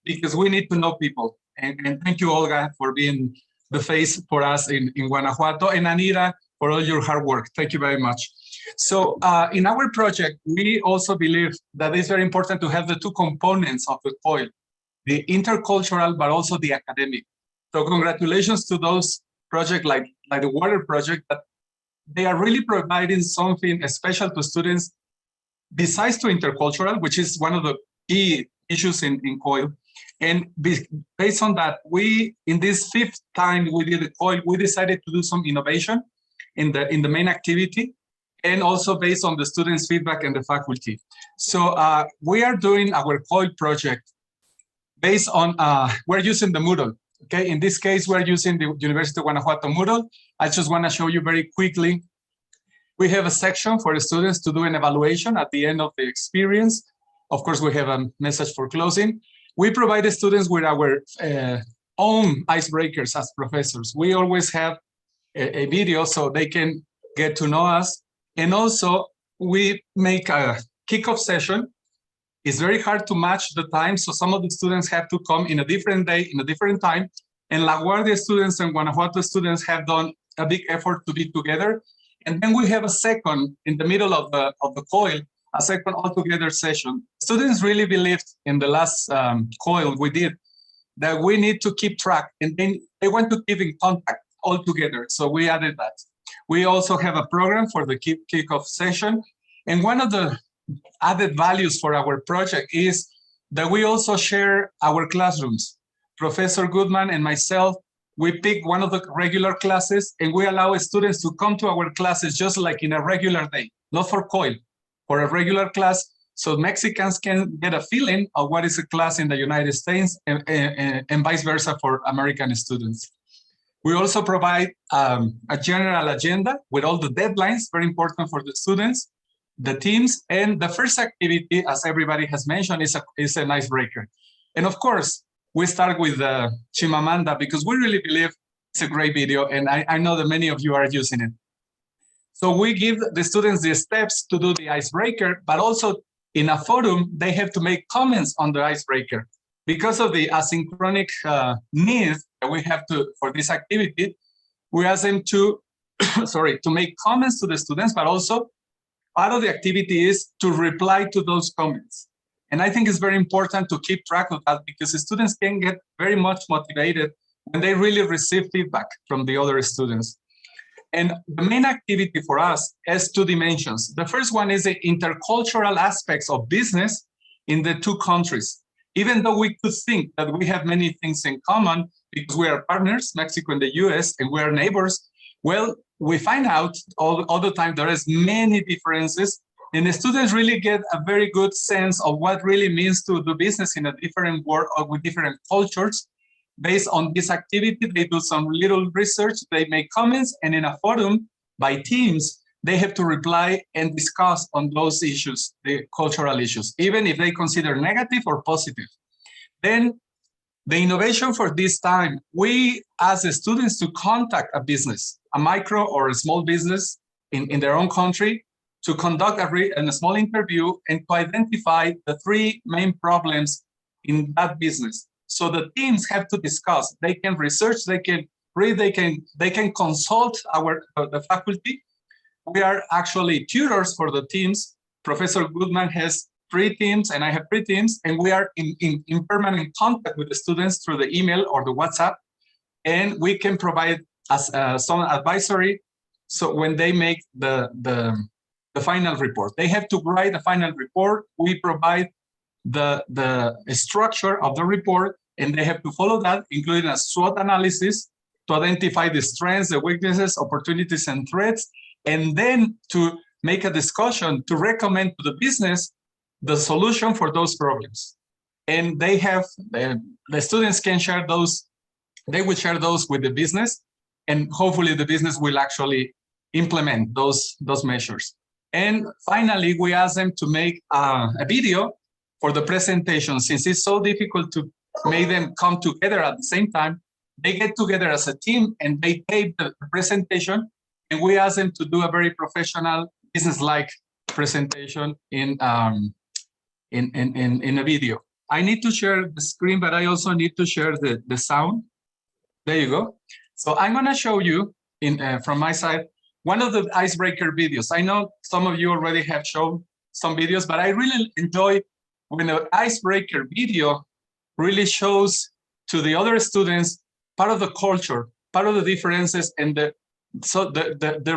because we need to know people. And thank you, Olga, for being the face for us in Guanajuato, and Anita for all your hard work. Thank you very much. So in our project, we also believe that it's very important to have the 2 components of the COIL, the intercultural, but also the academic. So congratulations to those projects like the water project, that they are really providing something special to students besides to intercultural, which is one of the key issues in COIL. And based on that, in this 5th time we did the COIL, we decided to do some innovation in the main activity. and also based on the students' feedback and the faculty. So we are doing our COIL project based on, we're using the Moodle. Okay, in this case, we're using the University of Guanajuato Moodle. I just want to show you very quickly. We have a section for the students to do an evaluation at the end of the experience. Of course, we have a message for closing. We provide the students with our own icebreakers as professors. We always have a video so they can get to know us. And also, we make a kickoff session. It's very hard to match the time, so some of the students have to come in a different day, in a different time. And LaGuardia students and Guanajuato students have done a big effort to be together. And then we have a second, in the middle of the COIL, a second all-together session. Students really believed in the last COIL we did that we need to keep track, and then they want to keep in contact all together. So we added that. We also have a program for the kickoff session. And one of the added values for our project is that we also share our classrooms. Professor Goodman and myself, we pick one of the regular classes and we allow students to come to our classes just like in a regular day, not for COIL, for a regular class, so Mexicans can get a feeling of what is a class in the United States and vice versa for American students. We also provide a general agenda with all the deadlines, very important for the students, the teams, and the first activity, as everybody has mentioned, is an icebreaker. And of course, we start with Chimamanda because we really believe it's a great video, and I know that many of you are using it. So we give the students the steps to do the icebreaker, but also in a forum, they have to make comments on the icebreaker. Because of the asynchronic need that we have for this activity, we ask them to, to make comments to the students, but also part of the activity is to reply to those comments. And I think it's very important to keep track of that because the students can get very much motivated when they really receive feedback from the other students. And the main activity for us has two dimensions. The first one is the intercultural aspects of business in the two countries. Even though we could think that we have many things in common because we are partners, Mexico and the US, and we are neighbors, well, we find out all the time there is many differences, and the students really get a very good sense of what really means to do business in a different world or with different cultures. Based on this activity, they do some little research, they make comments, and in a forum by teams, they have to reply and discuss on those issues, the cultural issues, even if they consider negative or positive. Then the innovation for this time, we ask the students to contact a business, a micro or a small business in their own country, to conduct a small interview and to identify the three main problems in that business. So the teams have to discuss, they can research, they can read, they can consult the faculty. We are actually tutors for the teams. Professor Goodman has 3 teams and I have 3 teams, and we are in permanent contact with the students through the email or the WhatsApp, and we can provide some advisory. So when they make the final report, they have to write the final report. We provide the structure of the report, and they have to follow that, including a SWOT analysis to identify the strengths, the weaknesses, opportunities, and threats, and then to make a discussion to recommend to the business the solution for those problems. And they have, the students can share those, they will share those with the business, and hopefully the business will actually implement those measures. And finally, we ask them to make a video for the presentation. Since it's so difficult to make them come together at the same time, they get together as a team and they tape the presentation, and we ask them to do a very professional, business-like presentation in a video. I need to share the screen, but I also need to share the sound. There you go. So I'm gonna show you from my side one of the icebreaker videos. I know some of you already have shown some videos, but I really enjoy when the icebreaker video really shows to the other students part of the culture, part of the differences, and the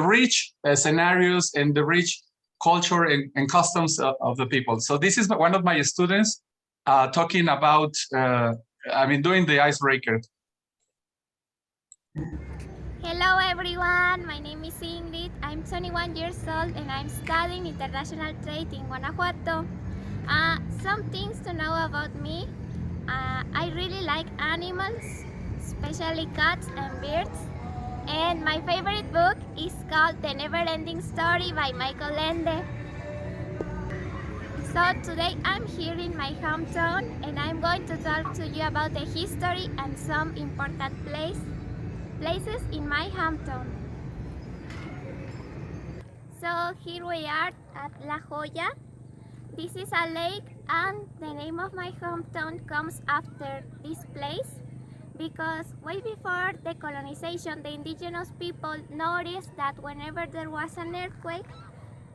rich scenarios and the rich culture and customs of the people. So this is one of my students talking about, doing the icebreaker. Hello everyone, my name is Ingrid. I'm 21 years old and I'm studying international trade in Guanajuato. Some things to know about me. I really like animals, especially cats and birds. And my favorite book is called The Never-Ending Story by Michael Ende. So today I'm here in my hometown and I'm going to talk to you about the history and some important places in my hometown. So here we are at La Joya. This is a lake and the name of my hometown comes after this place because way before the colonization, the indigenous people noticed that whenever there was an earthquake,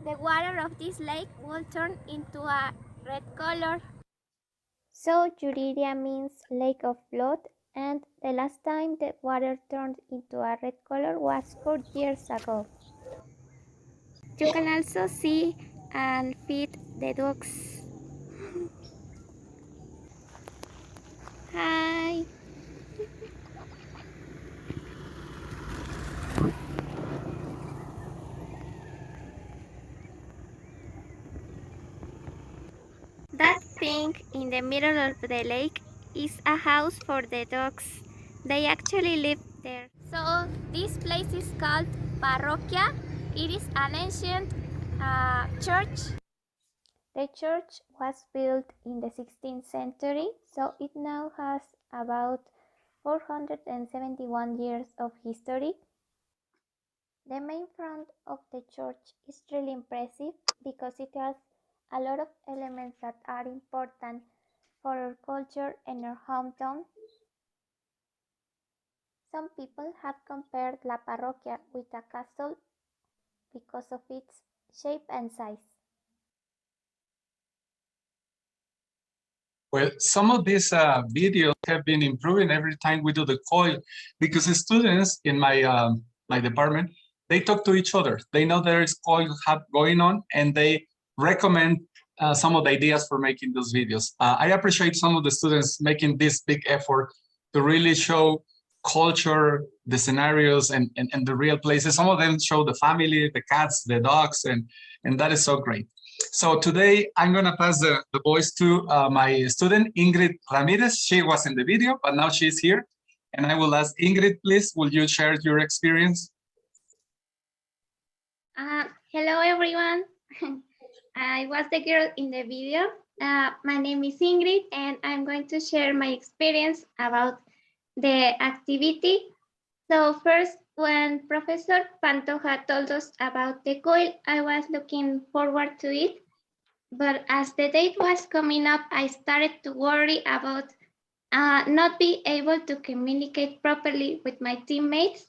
the water of this lake will turn into a red color. So Yuriria means lake of blood, and the last time the water turned into a red color was 4 years ago. You can also see and feed the dogs. Hi! That thing in the middle of the lake is a house for the dogs. They actually live there. So this place is called Parroquia. It is an ancient church. The church was built in the 16th century, so it now has about 471 years of history. The main front of the church is really impressive because it has a lot of elements that are important for our culture and our hometown. Some people have compared La Parroquia with a castle because of its shape and size. Well, some of these videos have been improving every time we do the COIL because the students in my department, they talk to each other. They know there is COIL going on and they recommend some of the ideas for making those videos. I appreciate some of the students making this big effort to really show culture, the scenarios and the real places. Some of them show the family, the cats, the dogs, and that is so great. So today I'm going to pass the voice to my student, Ingrid Ramirez. She was in the video, but now she's here. And I will ask Ingrid, please, will you share your experience? Hello, everyone. I was the girl in the video. My name is Ingrid, and I'm going to share my experience about the activity. So first, when Professor Pantoja told us about the COIL, I was looking forward to it. But as the date was coming up, I started to worry about not being able to communicate properly with my teammates.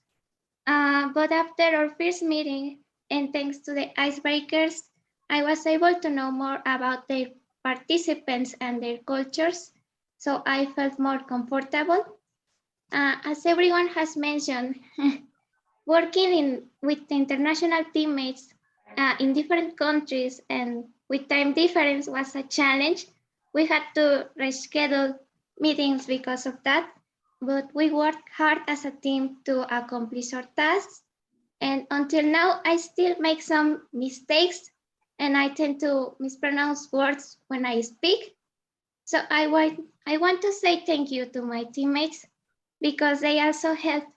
But after our first meeting, and thanks to the icebreakers, I was able to know more about their participants and their cultures, so I felt more comfortable. As everyone has mentioned, working with international teammates in different countries and with time difference was a challenge. We had to reschedule meetings because of that, but we worked hard as a team to accomplish our tasks. And until now, I still make some mistakes and I tend to mispronounce words when I speak. So I want to say thank you to my teammates because they also helped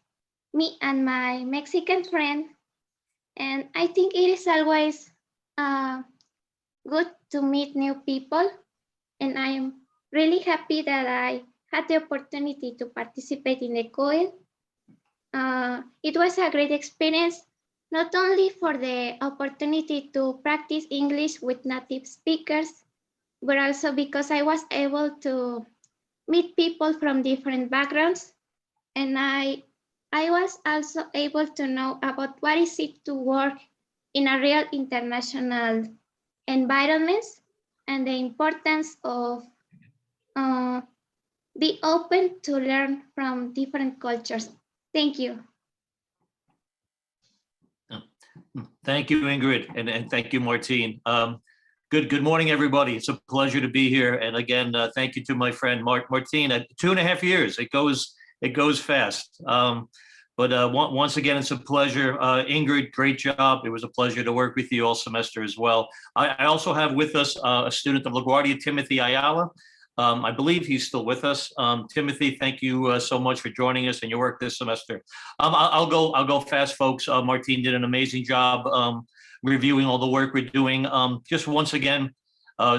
me and my Mexican friend. And I think it is always good to meet new people. And I am really happy that I had the opportunity to participate in the COIL. It was a great experience, not only for the opportunity to practice English with native speakers, but also because I was able to meet people from different backgrounds. And I was also able to know about what is it to work in a real international environment and the importance of be open to learn from different cultures. Thank you. Thank you, Ingrid, and thank you, Martine. Good morning, everybody. It's a pleasure to be here. And again, thank you to my friend Martine. 2.5 years, it goes fast. But once again, it's a pleasure. Ingrid, great job. It was a pleasure to work with you all semester as well. I also have with us a student of LaGuardia, Timothy Ayala. I believe he's still with us. Timothy, thank you so much for joining us and your work this semester. I'll go fast, folks. Martine did an amazing job reviewing all the work we're doing. Just once again,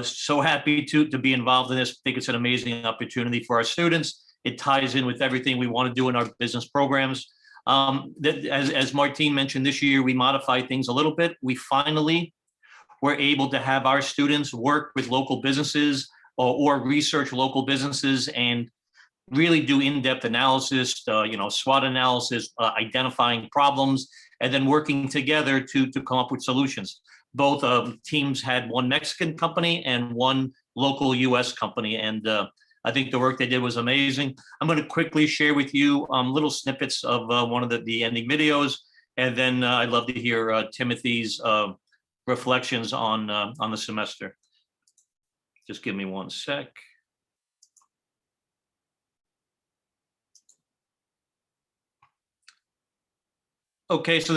so happy to be involved in this. I think it's an amazing opportunity for our students. It ties in with everything we want to do in our business programs. As Martine mentioned, this year we modified things a little bit. We finally were able to have our students work with local businesses or research local businesses and really do in-depth analysis, SWOT analysis, identifying problems, and then working together to come up with solutions. Both teams had one Mexican company and one local US company. And I think the work they did was amazing. I'm going to quickly share with you little snippets of one of the ending videos. And then I'd love to hear Timothy's reflections on the semester. Just give me one sec. Okay, so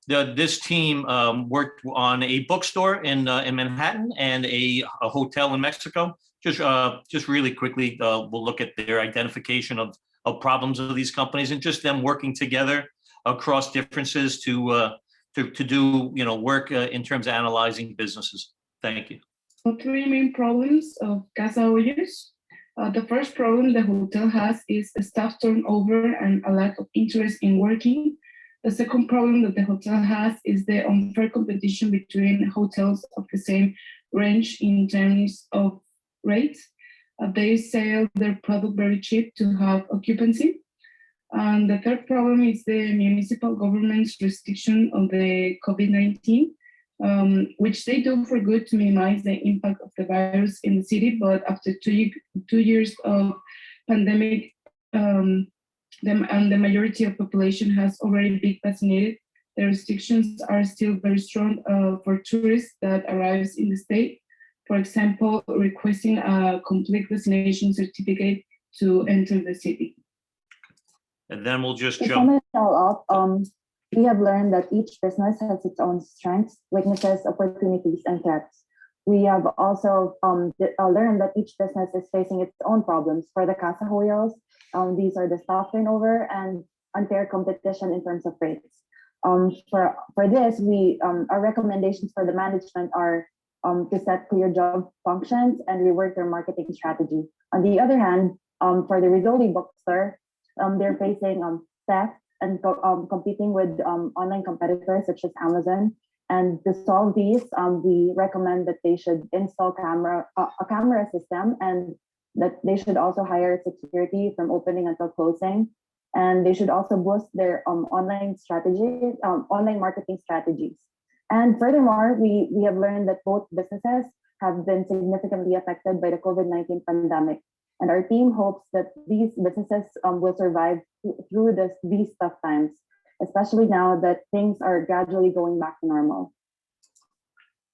this team worked on a bookstore in Manhattan and a hotel in Mexico. Just really quickly, we'll look at their identification of problems of these companies and just them working together across differences to do work in terms of analyzing businesses. Thank you. Three main problems of Casa Hoyos. The first problem the hotel has is staff turnover and a lack of interest in working. The second problem that the hotel has is the unfair competition between hotels of the same range in terms of rates. They sell their product very cheap to have occupancy. And the third problem is the municipal government's restriction of the COVID-19. Which they do for good to minimize the impact of the virus in the city, but after 2 years of pandemic, and the majority of population has already been vaccinated, the restrictions are still very strong for tourists that arrives in the state. For example, requesting a complete vaccination certificate to enter the city. And then we'll just jump. We have learned that each business has its own strengths, weaknesses, opportunities, and threats. We have also learned that each business is facing its own problems. For the Casa Hoyos, these are the staff turnover and unfair competition in terms of rates. For this, our recommendations for the management are to set clear job functions and rework their marketing strategy. On the other hand, for the Rizzoli bookstore, they're facing theft and competing with online competitors such as Amazon. And to solve these, we recommend that they should install a camera system, and that they should also hire security from opening until closing. And they should also boost their online marketing strategies. And furthermore, we have learned that both businesses have been significantly affected by the COVID-19 pandemic. And our team hopes that these businesses will survive through these tough times, especially now that things are gradually going back to normal.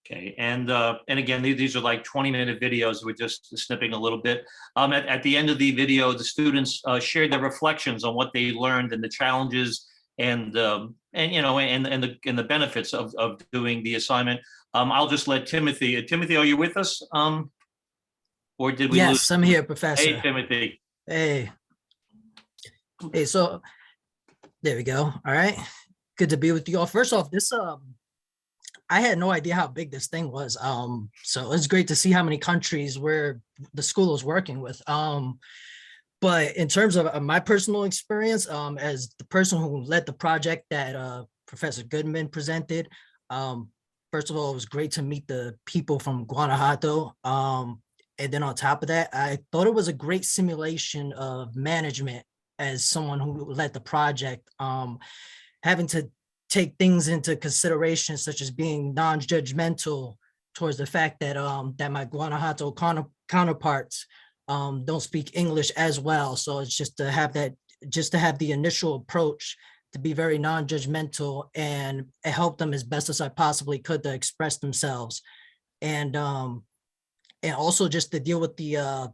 Okay, and again, these are like 20-minute videos. We're just snipping a little bit. At the end of the video, the students shared their reflections on what they learned and the challenges and the benefits of doing the assignment. I'll just let Timothy. Timothy, are you with us? Or did we? Yes, I'm here, Professor. Hey, Timothy. Hey, so there we go. All right, good to be with you all. First off, this I had no idea how big this thing was. So it's great to see how many countries where the school was working with. But in terms of my personal experience, as the person who led the project that Professor Goodman presented, first of all, it was great to meet the people from Guanajuato. And then on top of that, I thought it was a great simulation of management as someone who led the project, having to take things into consideration, such as being non-judgmental towards the fact that that my Guanajuato counterparts don't speak English as well. So it's just to have the initial approach to be very non-judgmental and help them as best as I possibly could to express themselves. And also just to deal with the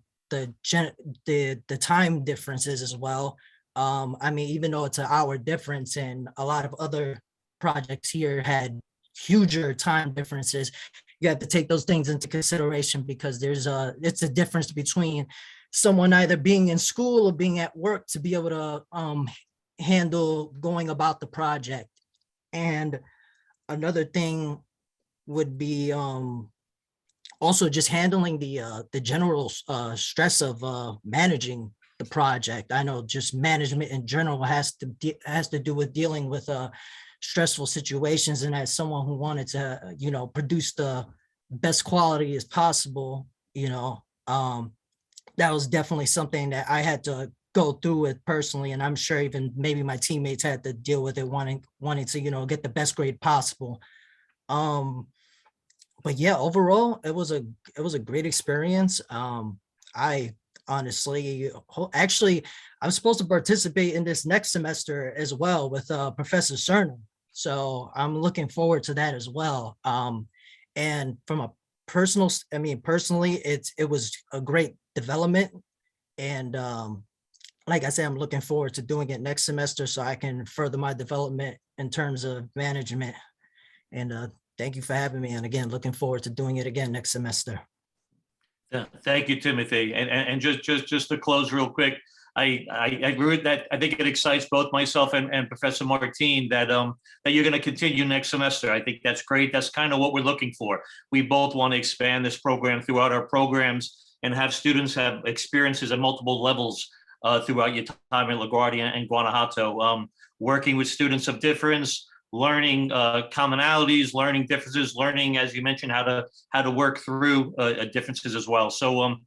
time differences as well. I mean, even though it's an hour difference and a lot of other projects here had huger time differences, you have to take those things into consideration because it's a difference between someone either being in school or being at work to be able to handle going about the project. And another thing would be also just handling the general stress of managing the project. I know just management in general has to do with dealing with stressful situations, and as someone who wanted to produce the best quality as possible, that was definitely something that I had to go through with personally, and I'm sure even maybe my teammates had to deal with it, wanting to get the best grade possible. But yeah, overall it was a great experience. I honestly, actually, I'm supposed to participate in this next semester as well with Professor Serna, so I'm looking forward to that as well. And from a personally, it was a great development, and like I said, I'm looking forward to doing it next semester so I can further my development in terms of management. And thank you for having me. And again, looking forward to doing it again next semester. Yeah, thank you, Timothy. And just to close real quick, I agree with that. I think it excites both myself and Professor Martin that you're going to continue next semester. I think that's great. That's kind of what we're looking for. We both want to expand this program throughout our programs and have students have experiences at multiple levels throughout your time at LaGuardia and Guanajuato, working with students of difference, learning commonalities, learning differences, learning, as you mentioned, how to work through differences as well. So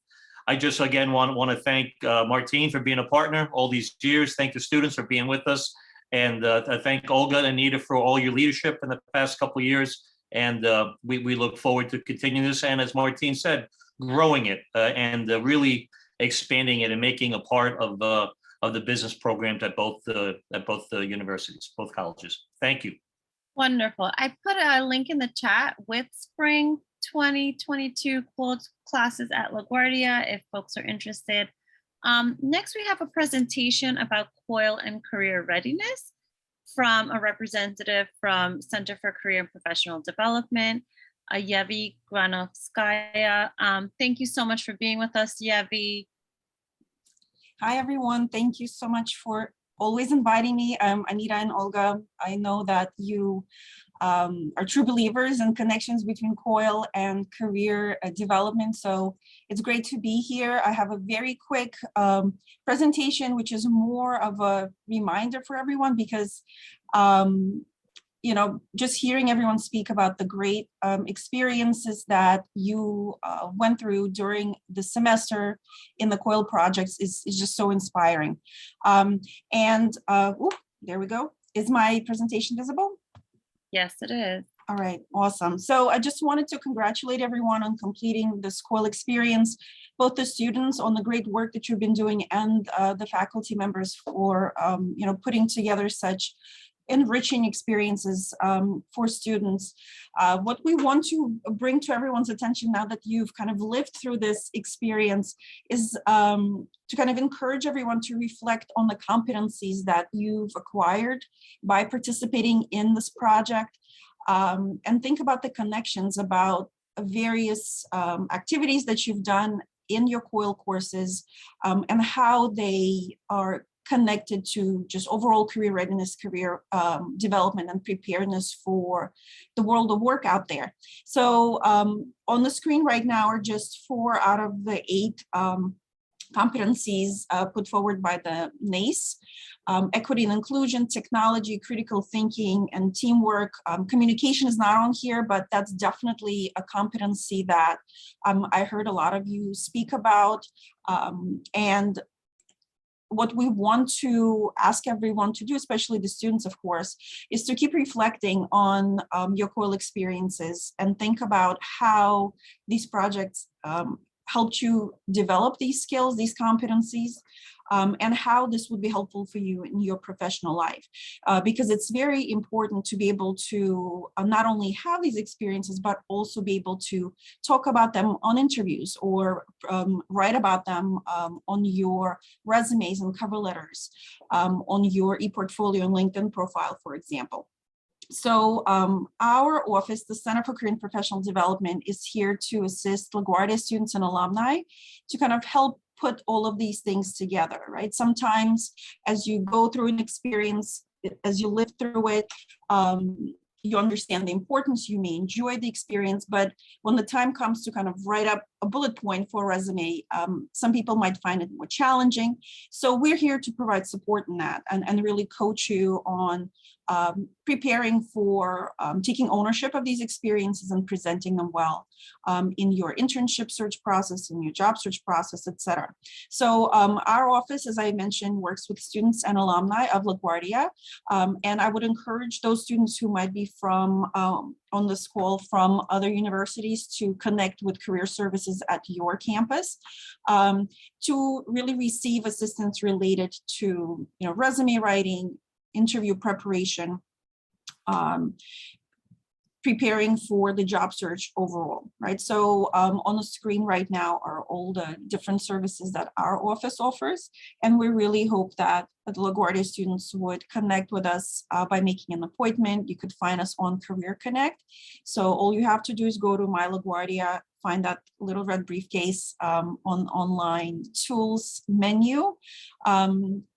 I just again want to thank Martin for being a partner all these years. Thank the students for being with us, and thank Olga and Anita for all your leadership in the past couple of years. And we look forward to continuing this. And as Martin said, growing it and really expanding it and making a part of the business programs at both the universities, both colleges. Thank you. Wonderful. I put a link in the chat with spring 2022 classes at LaGuardia if folks are interested. Next, we have a presentation about COIL and career readiness from a representative from Center for Career and Professional Development, Yevi Granovskaya. Thank you so much for being with us, Yevi. Hi, everyone. Thank you so much for always inviting me. Anita and Olga, I know that you are true believers in connections between COIL and career development. So it's great to be here. I have a very quick presentation, which is more of a reminder for everyone because just hearing everyone speak about the great experiences that you went through during the semester in the COIL projects is just so inspiring. There we go. Is my presentation visible? Yes, it is. All right, awesome. So I just wanted to congratulate everyone on completing this COIL experience, both the students on the great work that you've been doing and the faculty members for putting together such enriching experiences for students. What we want to bring to everyone's attention now that you've kind of lived through this experience is to kind of encourage everyone to reflect on the competencies that you've acquired by participating in this project and think about the connections about various activities that you've done in your COIL courses and how they are connected to just overall career readiness, career development, and preparedness for the world of work out there. So on the screen right now are just 4 out of the 8 competencies put forward by the NYSE. Equity and inclusion, technology, critical thinking, and teamwork. Communication is not on here, but that's definitely a competency that I heard a lot of you speak about. And what we want to ask everyone to do, especially the students, of course, is to keep reflecting on your COIL experiences and think about how these projects helped you develop these skills, these competencies, and how this would be helpful for you in your professional life. Because it's very important to be able to not only have these experiences, but also be able to talk about them on interviews or write about them on your resumes and cover letters, on your e-portfolio and LinkedIn profile, for example. So our office, the Center for Career and Professional Development, is here to assist LaGuardia students and alumni to kind of help put all of these things together, right? Sometimes as you go through an experience, as you live through it, you understand the importance, you may enjoy the experience, but when the time comes to kind of write up a bullet point for a resume, some people might find it more challenging. So we're here to provide support in that and really coach you on preparing for taking ownership of these experiences and presenting them well in your internship search process, in your job search process, etc. So our office, as I mentioned, works with students and alumni of LaGuardia, and I would encourage those students who might be from on this call from other universities to connect with career services at your campus to really receive assistance related to resume writing, interview preparation, preparing for the job search overall, right? So on the screen right now are all the different services that our office offers. And we really hope that the LaGuardia students would connect with us by making an appointment. You could find us on Career Connect. So all you have to do is go to My LaGuardia, find that little red briefcase on online tools menu,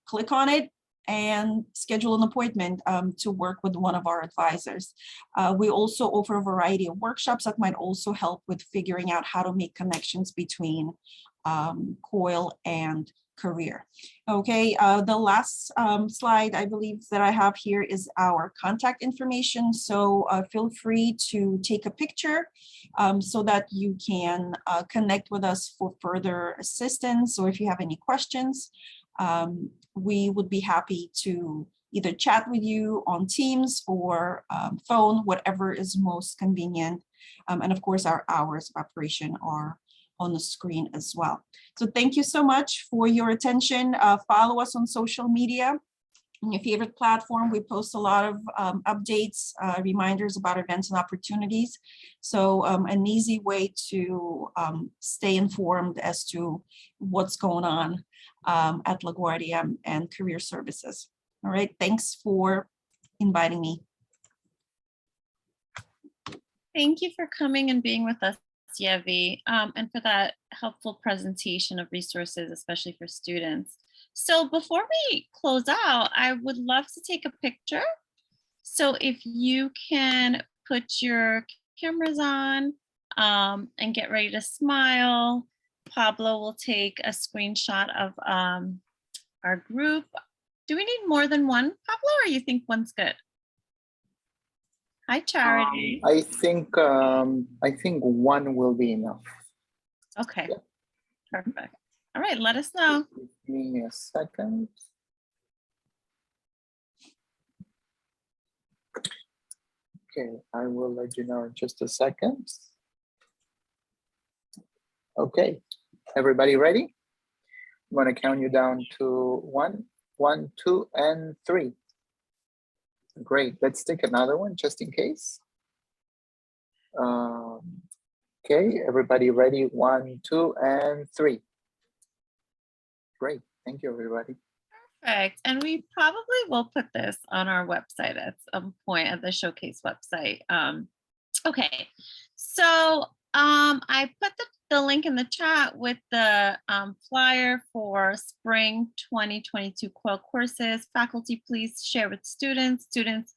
click on it, and schedule an appointment to work with one of our advisors. We also offer a variety of workshops that might also help with figuring out how to make connections between COIL and career. Okay, the last slide I believe that I have here is our contact information. So feel free to take a picture so that you can connect with us for further assistance, or if you have any questions. We would be happy to either chat with you on Teams or phone, whatever is most convenient. And of course, our hours of operation are on the screen as well. So thank you so much for your attention. Follow us on social media. On your favorite platform, we post a lot of updates, reminders about events and opportunities. So an easy way to stay informed as to what's going on at LaGuardia and career services. All right, thanks for inviting me. Thank you for coming and being with us, Yevi, and for that helpful presentation of resources, especially for students. So before we close out, I would love to take a picture. So if you can put your cameras on and get ready to smile, Pablo will take a screenshot of our group. Do we need more than one, Pablo, or you think one's good? Hi, Charity. I think one will be enough. Okay, yeah. Perfect. All right, let us know. Give me a second. Okay, I will let you know in just a second. Okay, everybody ready? I'm gonna count you down to 1, 1, 2, and 3. Great, let's take another one just in case. Okay, everybody ready? 1, 2, and 3. Great, thank you, everybody. Perfect, and we probably will put this on our website at some point, at the showcase website. Okay, so I put the link in the chat with the flyer for spring 2022 COIL courses. Faculty, please share with students. Students,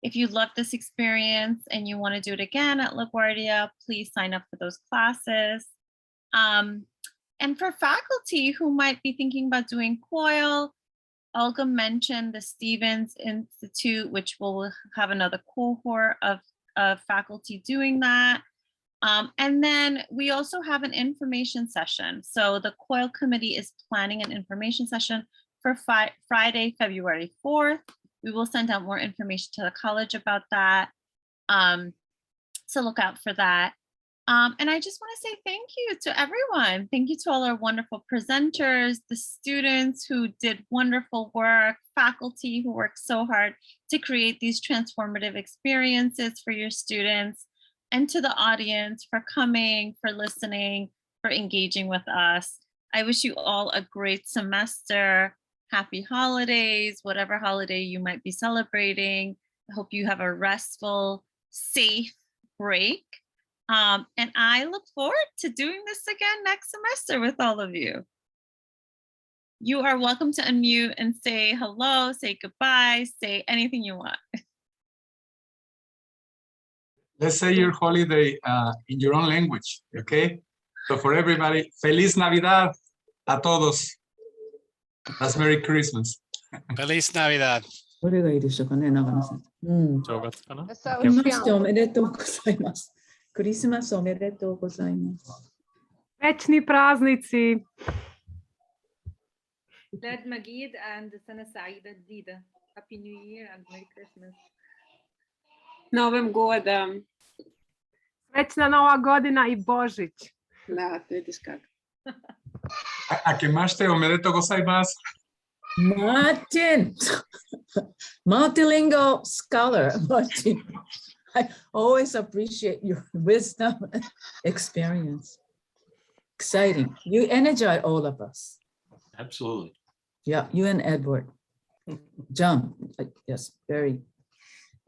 if you love this experience and you want to do it again at LaGuardia, please sign up for those classes. And for faculty who might be thinking about doing COIL, Olga mentioned the Stevens Institute, which will have another cohort of faculty doing that. And then we also have an information session. So the COIL committee is planning an information session for Friday, February 4th. We will send out more information to the college about that. So look out for that. And I just want to say thank you to everyone. Thank you to all our wonderful presenters, the students who did wonderful work, faculty who worked so hard to create these transformative experiences for your students, and to the audience for coming, for listening, for engaging with us. I wish you all a great semester, happy holidays, whatever holiday you might be celebrating. I hope you have a restful, safe break. And I look forward to doing this again next semester with all of you. You are welcome to unmute and say hello, say goodbye, say anything you want. Let's say your holiday in your own language, okay? So for everybody, Feliz Navidad a todos. That's Merry Christmas. Feliz Navidad. どれがいいでしょうかね、長野さん。正月かな。明けましておめでとうございます。クリスマスおめでとうございます。Вечni praznici. Glad Magid and Sana Saida Dida. Happy New Year and Merry Christmas. Novim godom. Srećna Nova godina I Božić. Da, vidiš kako. A que más te omedeto gozaimasu. Martin, multilingual scholar, Martin. I always appreciate your wisdom and experience. Exciting. You energize all of us. Absolutely. Yeah, you and Edward. John, yes, very.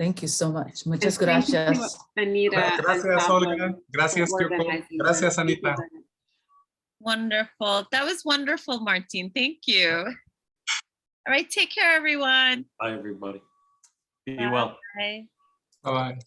Thank you so much. Muchas gracias. Anita. Gracias, Olga. Gracias, Kyoko. Gracias, Anita. Wonderful. That was wonderful, Martin. Thank you. All right, take care, everyone. Bye, everybody. Be well. Bye. Bye-bye.